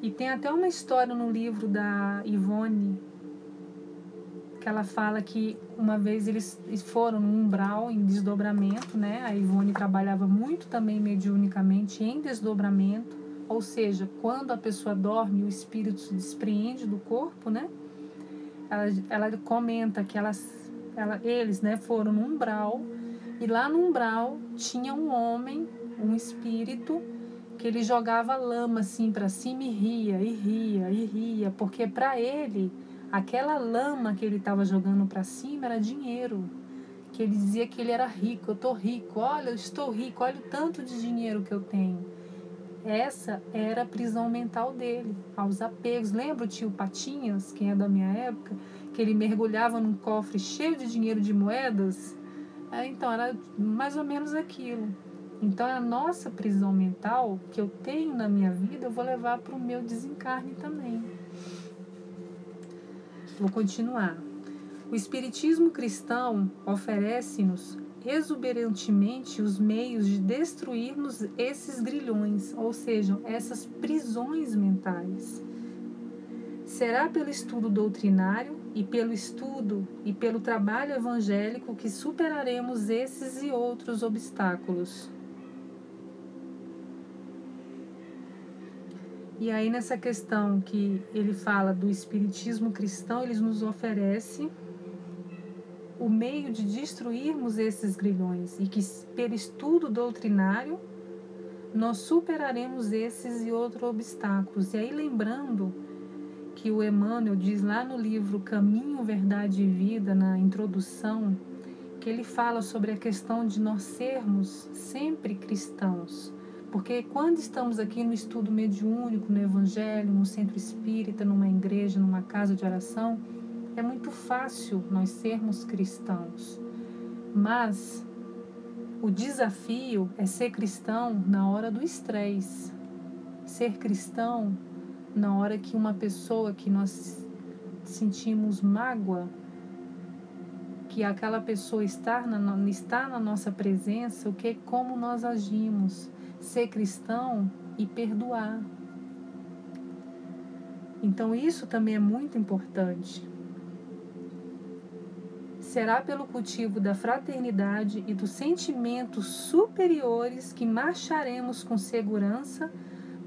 E tem até uma história no livro da Ivone, que ela fala que uma vez eles foram num umbral em desdobramento, né? A Ivone trabalhava muito também mediunicamente em desdobramento, ou seja, quando a pessoa dorme, o espírito se despreende do corpo, né? Ela comenta que eles, né, foram no umbral, e lá no umbral tinha um homem, um espírito, que ele jogava lama assim para cima e ria, e ria, e ria, porque para ele, aquela lama que ele estava jogando para cima era dinheiro, que ele dizia que ele era rico. Eu estou rico, olha, eu estou rico, olha o tanto de dinheiro que eu tenho. Essa era a prisão mental dele, aos apegos. Lembra o tio Patinhas, quem é da minha época, que ele mergulhava num cofre cheio de dinheiro de moedas? Então, era mais ou menos aquilo. Então, a nossa prisão mental que eu tenho na minha vida, eu vou levar para o meu desencarne também. Vou continuar. O Espiritismo cristão oferece-nos exuberantemente os meios de destruirmos esses grilhões, ou seja, essas prisões mentais. Será pelo estudo doutrinário e pelo trabalho evangélico que superaremos esses e outros obstáculos. E aí, nessa questão que ele fala do Espiritismo cristão, ele nos oferece o meio de destruirmos esses grilhões e que, pelo estudo doutrinário, nós superaremos esses e outros obstáculos. E aí, lembrando que o Emmanuel diz lá no livro Caminho, Verdade e Vida, na introdução, que ele fala sobre a questão de nós sermos sempre cristãos. Porque quando estamos aqui no estudo mediúnico, no Evangelho, no centro espírita, numa igreja, numa casa de oração, é muito fácil nós sermos cristãos. Mas o desafio é ser cristão na hora do estresse. Ser cristão na hora que uma pessoa que nós sentimos mágoa, que aquela pessoa está na nossa presença, como nós agimos. Ser cristão e perdoar. Então isso também é muito importante. Será pelo cultivo da fraternidade e dos sentimentos superiores que marcharemos com segurança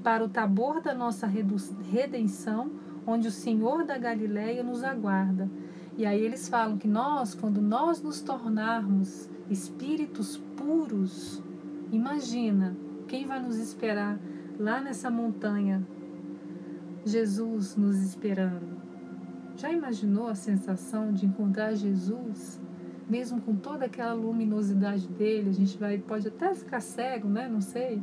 para o tabor da nossa redenção, onde o Senhor da Galileia nos aguarda. E aí eles falam que quando nós nos tornarmos espíritos puros, imagina quem vai nos esperar lá nessa montanha, Jesus nos esperando. Já imaginou a sensação de encontrar Jesus, mesmo com toda aquela luminosidade dele? A gente pode até ficar cego, né? Não sei.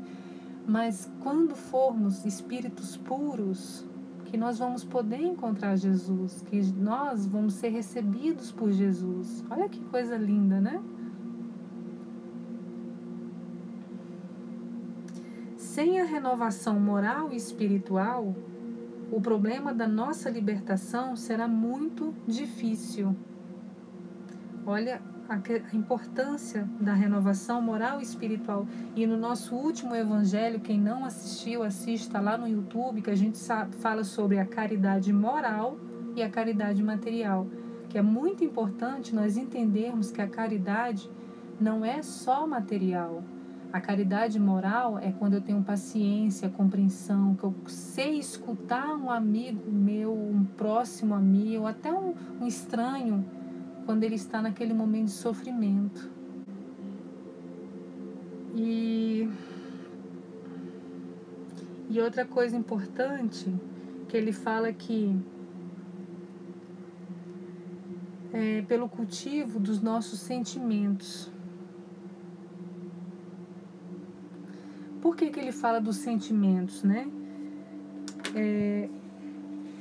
Mas quando formos espíritos puros, que nós vamos poder encontrar Jesus, que nós vamos ser recebidos por Jesus. Olha que coisa linda, né? Sem a renovação moral e espiritual, o problema da nossa libertação será muito difícil. Olha a importância da renovação moral e espiritual. E no nosso último evangelho, quem não assistiu, assista lá no YouTube, que a gente fala sobre a caridade moral e a caridade material, que é muito importante nós entendermos que a caridade não é só material. A caridade moral é quando eu tenho paciência, compreensão, que eu sei escutar um amigo meu, um próximo amigo, ou até um estranho, quando ele está naquele momento de sofrimento. E outra coisa importante, que ele fala que pelo cultivo dos nossos sentimentos. Por que ele fala dos sentimentos, né?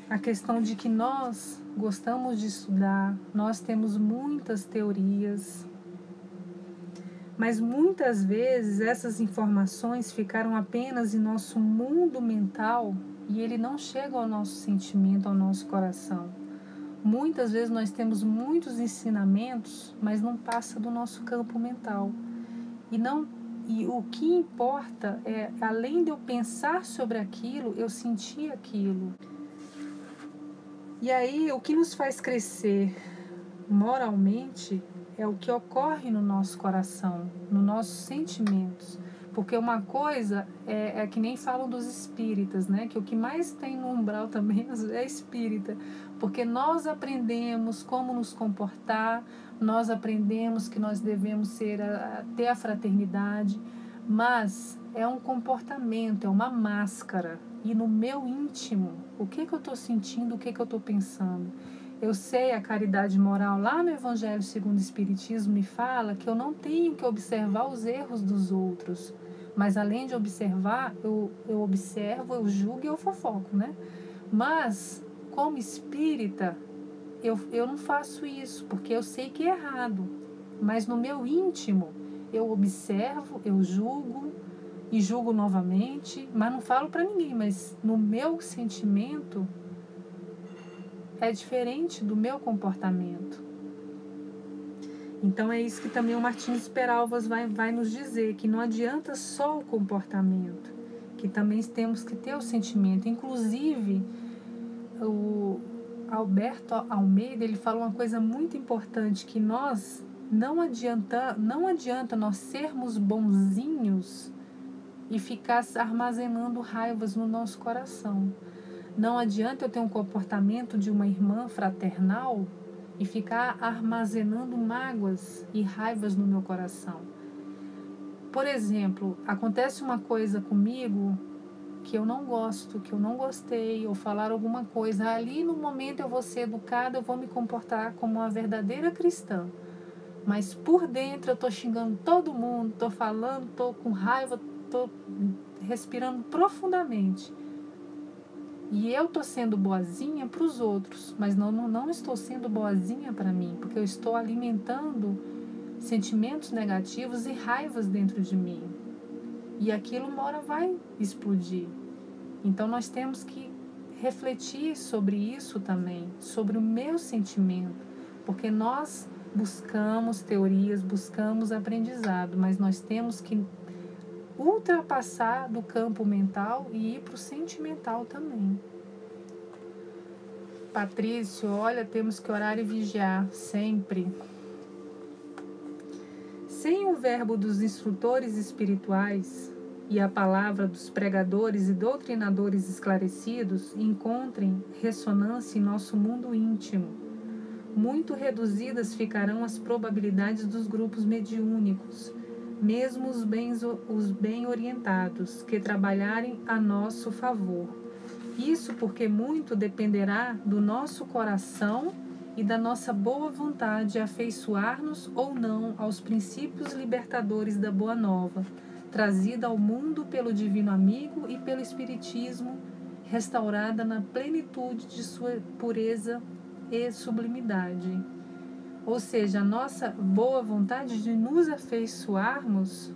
A questão de que nós gostamos de estudar, nós temos muitas teorias, mas muitas vezes essas informações ficaram apenas em nosso mundo mental e ele não chega ao nosso sentimento, ao nosso coração. Muitas vezes nós temos muitos ensinamentos, mas não passa do nosso campo mental. E o que importa é, além de eu pensar sobre aquilo, eu sentir aquilo. E aí, o que nos faz crescer moralmente é o que ocorre no nosso coração, nos nossos sentimentos. Porque uma coisa é que nem falam dos espíritas, né? Que o que mais tem no umbral também é espírita. Porque nós aprendemos como nos comportar, nós aprendemos que nós devemos ter a fraternidade, mas é um comportamento, é uma máscara. E no meu íntimo, o que eu estou sentindo, o que eu estou pensando? Eu sei, a caridade moral lá no Evangelho segundo o Espiritismo me fala que eu não tenho que observar os erros dos outros. Mas além de observar, eu observo, eu julgo e eu fofoco, né? Mas, como espírita, eu não faço isso, porque eu sei que é errado. Mas no meu íntimo, eu observo, eu julgo e julgo novamente, mas não falo para ninguém, mas no meu sentimento é diferente do meu comportamento. Então é isso que também o Martins Peralvas vai nos dizer, que não adianta só o comportamento, que também temos que ter o sentimento. Inclusive, o Alberto Almeida, ele fala uma coisa muito importante, que nós não adianta nós sermos bonzinhos e ficar armazenando raivas no nosso coração. Não adianta eu ter um comportamento de uma irmã fraternal e ficar armazenando mágoas e raivas no meu coração. Por exemplo, acontece uma coisa comigo que eu não gosto, que eu não gostei, ou falar alguma coisa. Ali no momento eu vou ser educada, eu vou me comportar como uma verdadeira cristã. Mas por dentro eu estou xingando todo mundo, estou falando, estou com raiva, estou respirando profundamente. E eu estou sendo boazinha para os outros, mas não estou sendo boazinha para mim, porque eu estou alimentando sentimentos negativos e raivas dentro de mim. E aquilo uma hora vai explodir. Então nós temos que refletir sobre isso também, sobre o meu sentimento, porque nós buscamos teorias, buscamos aprendizado, mas nós temos que ultrapassar do campo mental e ir para o sentimental também. Patrício, olha, temos que orar e vigiar sempre. Sem o verbo dos instrutores espirituais e a palavra dos pregadores e doutrinadores esclarecidos encontrem ressonância em nosso mundo íntimo. Muito reduzidas ficarão as probabilidades dos grupos mediúnicos, mesmo os bem orientados, que trabalharem a nosso favor. Isso porque muito dependerá do nosso coração e da nossa boa vontade afeiçoar-nos ou não aos princípios libertadores da Boa Nova, trazida ao mundo pelo Divino Amigo e pelo Espiritismo, restaurada na plenitude de sua pureza e sublimidade. Ou seja, a nossa boa vontade de nos afeiçoarmos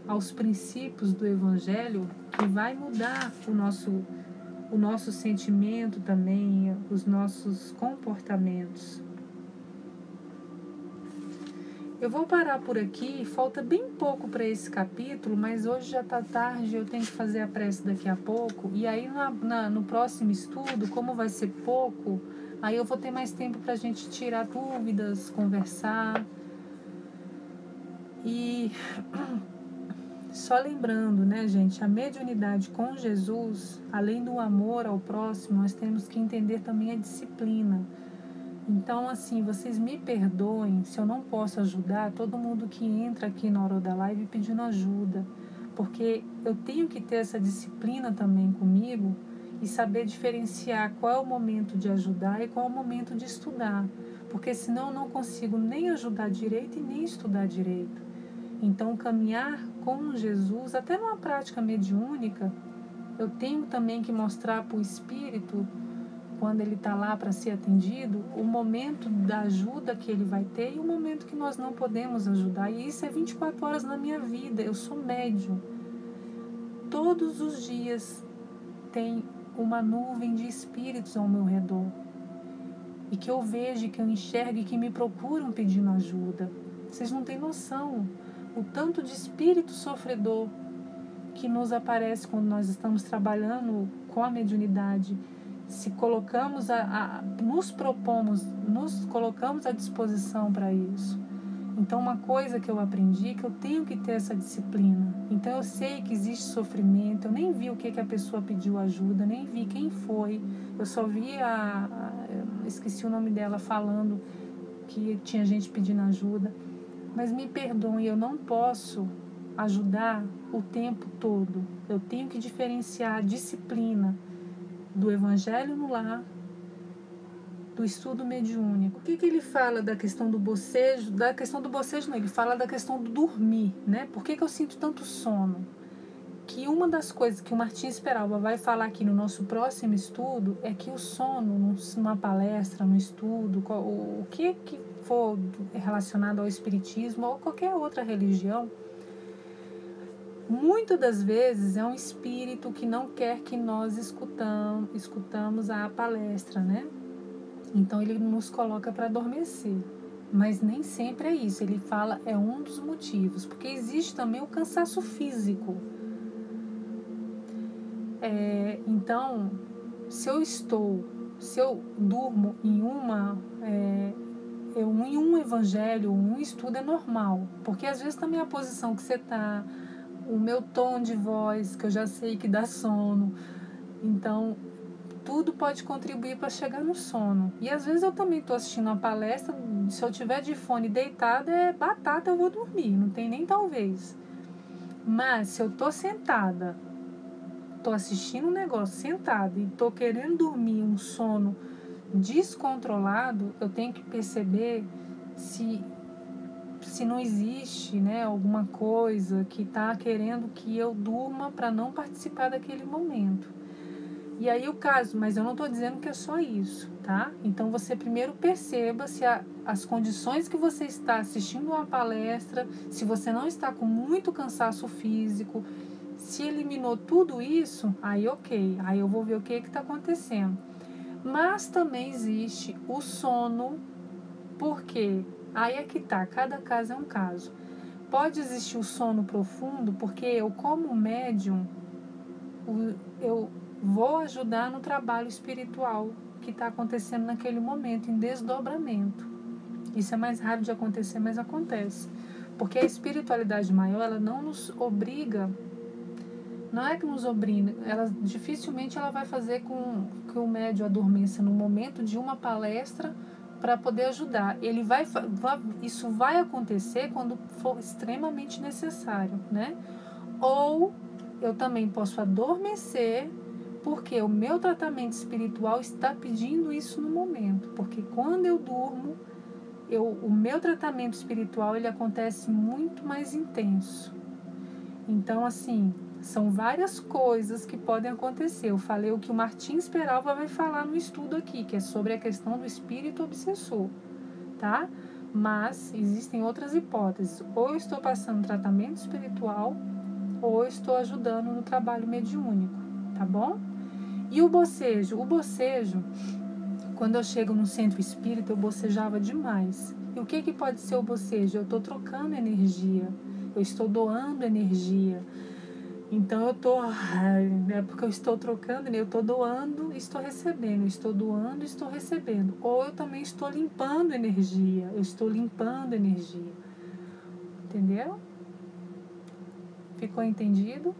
aos princípios do Evangelho, que vai mudar o nosso sentimento também, os nossos comportamentos. Eu vou parar por aqui, falta bem pouco para esse capítulo, mas hoje já está tarde, eu tenho que fazer a prece daqui a pouco. E aí no próximo estudo, como vai ser pouco, aí eu vou ter mais tempo para a gente tirar dúvidas, conversar. E só lembrando, né, gente, a mediunidade com Jesus, além do amor ao próximo, nós temos que entender também a disciplina. Então, assim, vocês me perdoem se eu não posso ajudar todo mundo que entra aqui na hora da live pedindo ajuda, porque eu tenho que ter essa disciplina também comigo e saber diferenciar qual é o momento de ajudar e qual é o momento de estudar, porque senão eu não consigo nem ajudar direito e nem estudar direito. Então, caminhar com Jesus, até numa prática mediúnica, eu tenho também que mostrar para o espírito, quando ele está lá para ser atendido, o momento da ajuda que ele vai ter e o momento que nós não podemos ajudar. E isso é 24 horas na minha vida. Eu sou médium. Todos os dias tem uma nuvem de espíritos ao meu redor. E que eu vejo, que eu enxergo e que me procuram pedindo ajuda. Vocês não têm noção o tanto de espírito sofredor que nos aparece quando nós estamos trabalhando com a mediunidade. Se colocamos nos propomos, nos colocamos à disposição para isso. Então, uma coisa que eu aprendi é que eu tenho que ter essa disciplina. Então, eu sei que existe sofrimento, eu nem vi o que a pessoa pediu ajuda, nem vi quem foi. Eu só vi esqueci o nome dela falando que tinha gente pedindo ajuda. Mas me perdoem, eu não posso ajudar o tempo todo. Eu tenho que diferenciar a disciplina do Evangelho no lar, do estudo mediúnico. O que ele fala da questão do bocejo? Da questão do bocejo não, ele fala da questão do dormir, né? Por que eu sinto tanto sono? Que uma das coisas que o Martins Peralva vai falar aqui no nosso próximo estudo é que o sono, numa palestra, no estudo, o que for relacionado ao espiritismo ou qualquer outra religião, muitas das vezes é um espírito que não quer que nós escutamos a palestra, né? Então ele nos coloca para adormecer. Mas nem sempre é isso. Ele fala, é um dos motivos. Porque existe também o cansaço físico. Então, se eu durmo em um evangelho, um estudo é normal. Porque às vezes também a posição que você está, o meu tom de voz, que eu já sei que dá sono. Então, tudo pode contribuir para chegar no sono. E às vezes eu também estou assistindo uma palestra, se eu tiver de fone deitada, é batata, eu vou dormir, não tem nem talvez. Mas se eu estou sentada, estou assistindo um negócio sentada e estou querendo dormir um sono descontrolado, eu tenho que perceber se não existe, né, alguma coisa que está querendo que eu durma para não participar daquele momento. E aí o caso, mas eu não estou dizendo que é só isso, tá? Então você primeiro perceba se as condições que você está assistindo uma palestra, se você não está com muito cansaço físico, se eliminou tudo isso, aí ok, aí eu vou ver o que está acontecendo. Mas também existe o sono, porque aí é que tá, cada caso é um caso. Pode existir o sono profundo, porque eu, como médium, eu vou ajudar no trabalho espiritual que está acontecendo naquele momento, em desdobramento. Isso é mais raro de acontecer, mas acontece. Porque a espiritualidade maior, ela não nos obriga, não é que nos obriga, dificilmente ela vai fazer com que o médium adormeça no momento de uma palestra para poder ajudar. Isso vai acontecer quando for extremamente necessário, né? Ou eu também posso adormecer porque o meu tratamento espiritual está pedindo isso no momento. Porque quando eu durmo, o meu tratamento espiritual ele acontece muito mais intenso. Então, assim, são várias coisas que podem acontecer. Eu falei o que o Martins Peralva vai falar no estudo aqui, que é sobre a questão do espírito obsessor, tá? Mas existem outras hipóteses. Ou eu estou passando tratamento espiritual, ou eu estou ajudando no trabalho mediúnico, tá bom? E o bocejo? O bocejo, quando eu chego no centro espírita, eu bocejava demais. E o que pode ser o bocejo? Eu estou trocando energia, eu estou doando energia. Então é porque eu estou trocando, eu estou doando e estou recebendo, eu estou doando e estou recebendo. Ou eu também estou limpando energia, eu estou limpando energia. Entendeu? Ficou entendido?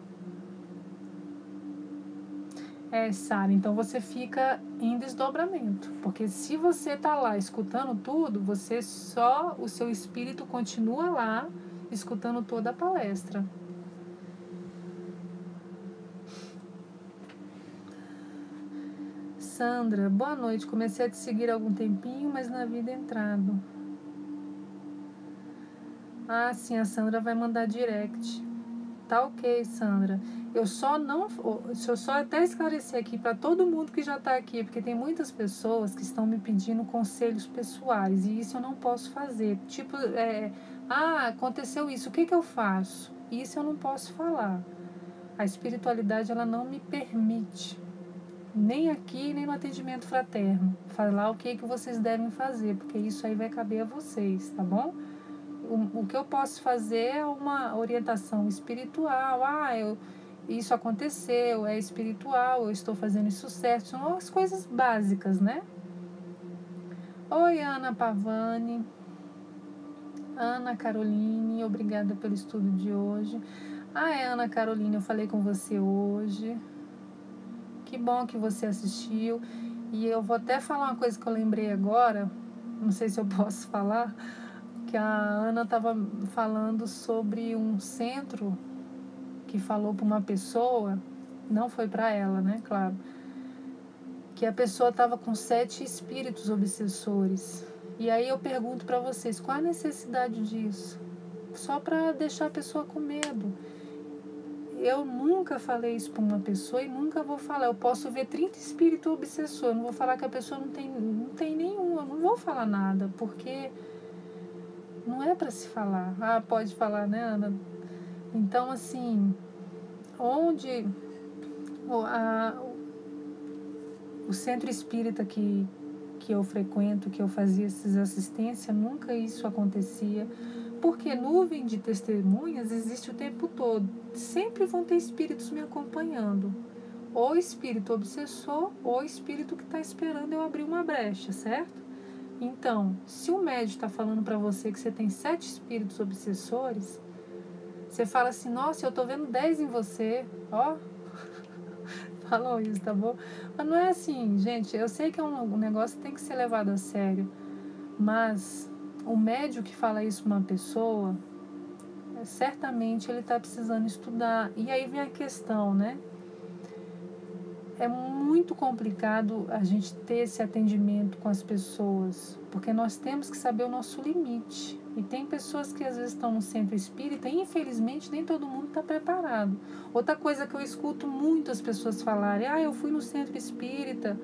Sara, então você fica em desdobramento, porque se você está lá escutando tudo, o seu espírito continua lá escutando toda a palestra. Sandra, boa noite, comecei a te seguir há algum tempinho, mas na vida entrado. Ah, sim, a Sandra vai mandar direct. Tá ok, Sandra. Deixa eu só até esclarecer aqui para todo mundo que já está aqui, porque tem muitas pessoas que estão me pedindo conselhos pessoais e isso eu não posso fazer. Tipo, aconteceu isso, o que eu faço? Isso eu não posso falar. A espiritualidade, ela não me permite, nem aqui, nem no atendimento fraterno, falar o que vocês devem fazer, porque isso aí vai caber a vocês, tá bom? O que eu posso fazer é uma orientação espiritual. Isso aconteceu, é espiritual, eu estou fazendo isso certo. São as coisas básicas, né? Oi, Ana Pavani. Ana Caroline, obrigada pelo estudo de hoje. Ana Caroline, eu falei com você hoje. Que bom que você assistiu. E eu vou até falar uma coisa que eu lembrei agora. Não sei se eu posso falar. Que a Ana estava falando sobre um centro que falou para uma pessoa, não foi para ela, né, claro, que a pessoa estava com 7 espíritos obsessores. E aí eu pergunto para vocês, qual a necessidade disso? Só para deixar a pessoa com medo. Eu nunca falei isso para uma pessoa e nunca vou falar. Eu posso ver 30 espíritos obsessores, não vou falar que a pessoa não tem nenhum, eu não vou falar nada, porque não é para se falar. Pode falar, né, Ana? Então, assim, onde o centro espírita que eu frequento, que eu fazia essas assistências, nunca isso acontecia. Porque nuvem de testemunhas existe o tempo todo. Sempre vão ter espíritos me acompanhando. Ou espírito obsessor, ou espírito que está esperando eu abrir uma brecha, certo? Então, se o médium está falando para você que você tem 7 espíritos obsessores, você fala assim, nossa, eu estou vendo 10 em você, ó. Falou isso, tá bom? Mas não é assim, gente, eu sei que é um negócio que tem que ser levado a sério, mas o médium que fala isso para uma pessoa, certamente ele está precisando estudar. E aí vem a questão, né? É muito complicado a gente ter esse atendimento com as pessoas, porque nós temos que saber o nosso limite. E tem pessoas que às vezes estão no centro espírita e infelizmente nem todo mundo está preparado. Outra coisa que eu escuto muitas pessoas falarem, eu fui no centro espírita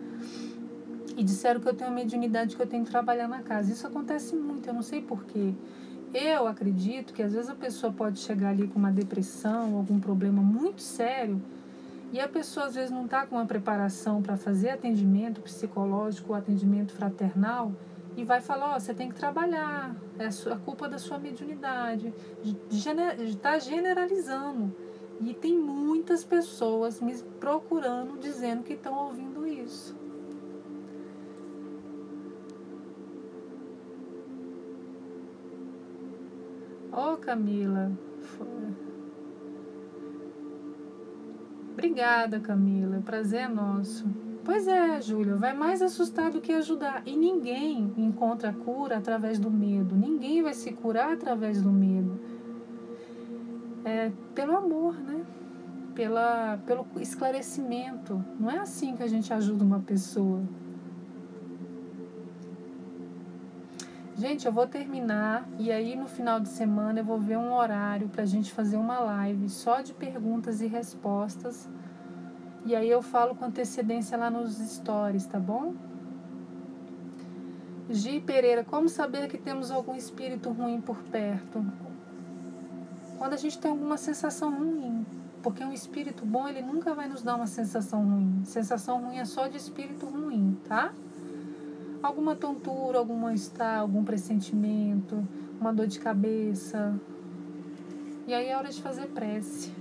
e disseram que eu tenho uma mediunidade, que eu tenho que trabalhar na casa. Isso acontece muito, eu não sei porquê. Eu acredito que às vezes a pessoa pode chegar ali com uma depressão, algum problema muito sério, e a pessoa às vezes não está com uma preparação para fazer atendimento psicológico, atendimento fraternal, e vai falar, você tem que trabalhar, é a culpa da sua mediunidade, está generalizando. E tem muitas pessoas me procurando, dizendo que estão ouvindo isso. Camila. Obrigada, Camila. O prazer é nosso. Pois é, Júlia, vai mais assustar do que ajudar. E ninguém encontra a cura através do medo. Ninguém vai se curar através do medo. É pelo amor, né? Pelo esclarecimento. Não é assim que a gente ajuda uma pessoa. Gente, eu vou terminar e aí no final de semana eu vou ver um horário pra gente fazer uma live só de perguntas e respostas. E aí eu falo com antecedência lá nos stories, tá bom? Gi Pereira, como saber que temos algum espírito ruim por perto? Quando a gente tem alguma sensação ruim. Porque um espírito bom, ele nunca vai nos dar uma sensação ruim. Sensação ruim é só de espírito ruim, tá? Alguma tontura, algum mal-estar, algum pressentimento, uma dor de cabeça. E aí é hora de fazer prece.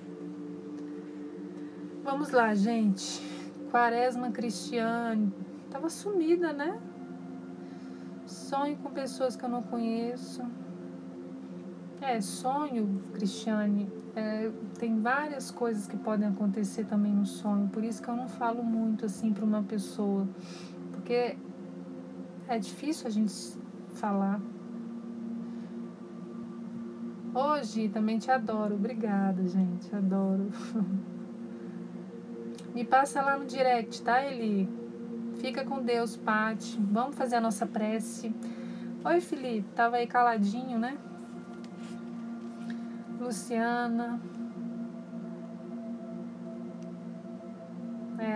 Vamos lá, gente. Quaresma Cristiane. Tava sumida, né? Sonho com pessoas que eu não conheço. Sonho, Cristiane. Tem várias coisas que podem acontecer também no sonho. Por isso que eu não falo muito assim para uma pessoa. Porque é difícil a gente falar. Hoje também te adoro. Obrigada, gente. Adoro. Me passa lá no direct, tá, Eli? Fica com Deus, Pati. Vamos fazer a nossa prece. Oi, Felipe. Tava aí caladinho, né? Luciana.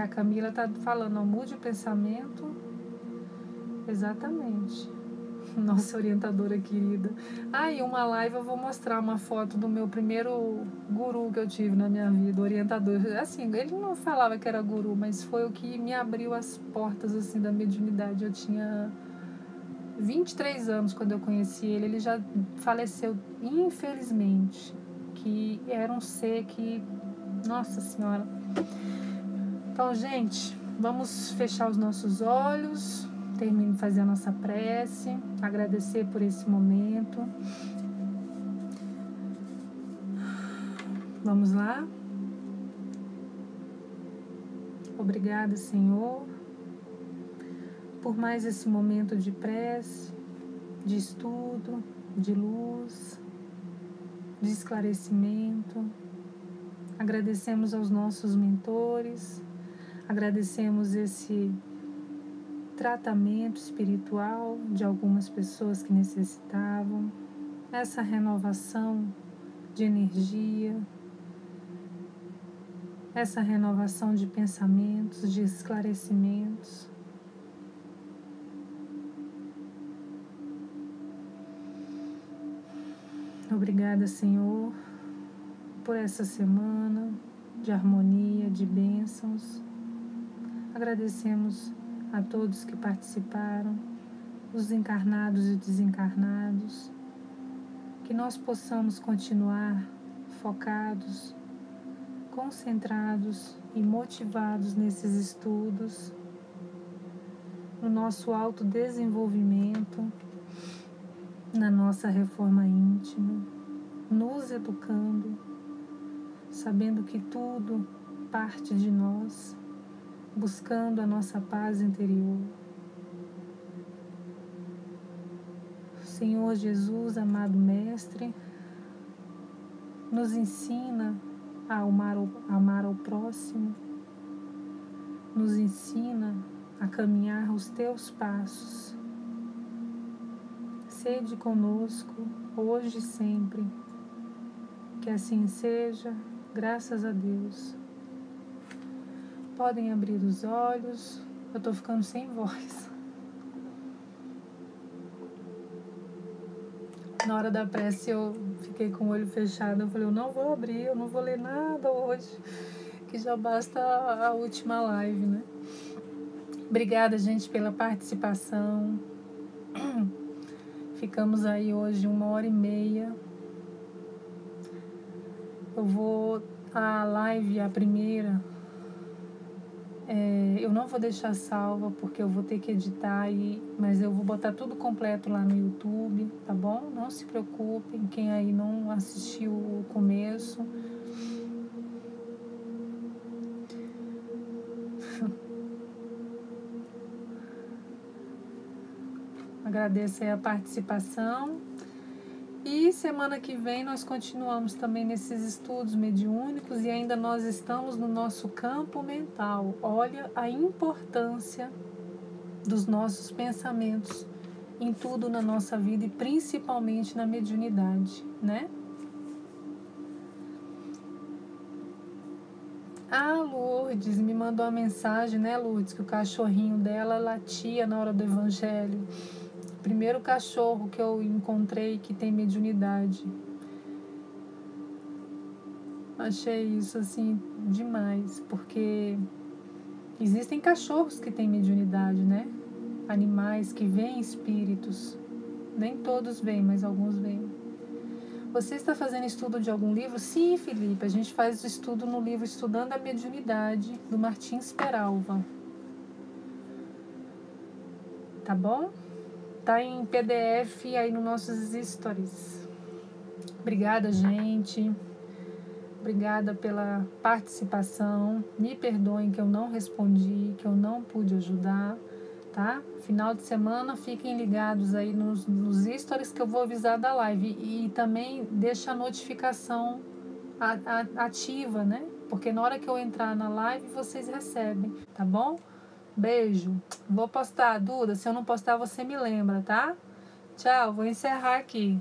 A Camila tá falando, ó, mude o pensamento. Exatamente. Nossa orientadora querida. E uma live eu vou mostrar uma foto do meu primeiro guru que eu tive na minha vida, orientador. Assim, ele não falava que era guru, mas foi o que me abriu as portas assim da mediunidade. Eu tinha 23 anos quando eu conheci ele. Ele já faleceu, infelizmente, que era um ser que... Nossa Senhora. Então, gente, vamos fechar os nossos olhos, termine de fazer a nossa prece, agradecer por esse momento. Vamos lá? Obrigada, Senhor, por mais esse momento de prece, de estudo, de luz, de esclarecimento. Agradecemos aos nossos mentores, agradecemos esse tratamento espiritual de algumas pessoas que necessitavam, essa renovação de energia, essa renovação de pensamentos, de esclarecimentos. Obrigada, Senhor, por essa semana de harmonia, de bênçãos. Agradecemos a todos que participaram, os encarnados e desencarnados, que nós possamos continuar focados, concentrados e motivados nesses estudos, no nosso autodesenvolvimento, na nossa reforma íntima, nos educando, sabendo que tudo parte de nós, buscando a nossa paz interior. Senhor Jesus, amado Mestre, nos ensina a amar ao próximo, nos ensina a caminhar os teus passos. Sede conosco, hoje e sempre. Que assim seja, graças a Deus. Podem abrir os olhos. Eu tô ficando sem voz. Na hora da prece eu fiquei com o olho fechado. Eu falei, eu não vou abrir, eu não vou ler nada hoje. Que já basta a última live, né? Obrigada, gente, pela participação. Ficamos aí hoje 1h30. A live, a primeira, eu não vou deixar salva porque eu vou ter que editar, mas eu vou botar tudo completo lá no YouTube, tá bom? Não se preocupem, quem aí não assistiu o começo. Agradeço aí a participação. E semana que vem nós continuamos também nesses estudos mediúnicos e ainda nós estamos no nosso campo mental. Olha a importância dos nossos pensamentos em tudo na nossa vida e principalmente na mediunidade, né? A Lourdes me mandou uma mensagem, né, Lourdes, que o cachorrinho dela latia na hora do evangelho. Primeiro cachorro que eu encontrei que tem mediunidade. Achei isso, assim, demais, porque existem cachorros que têm mediunidade, né? Animais que veem espíritos. Nem todos veem, mas alguns veem. Você está fazendo estudo de algum livro? Sim, Felipe, a gente faz o estudo no livro Estudando a Mediunidade, do Martins Peralva. Tá bom? Tá em PDF aí nos nossos stories. Obrigada, gente. Obrigada pela participação. Me perdoem que eu não respondi, que eu não pude ajudar, tá? Final de semana, fiquem ligados aí nos stories que eu vou avisar da live. E também deixa a notificação ativa, né? Porque na hora que eu entrar na live, vocês recebem, tá bom? Beijo. Vou postar, Duda. Se eu não postar, você me lembra, tá? Tchau, vou encerrar aqui.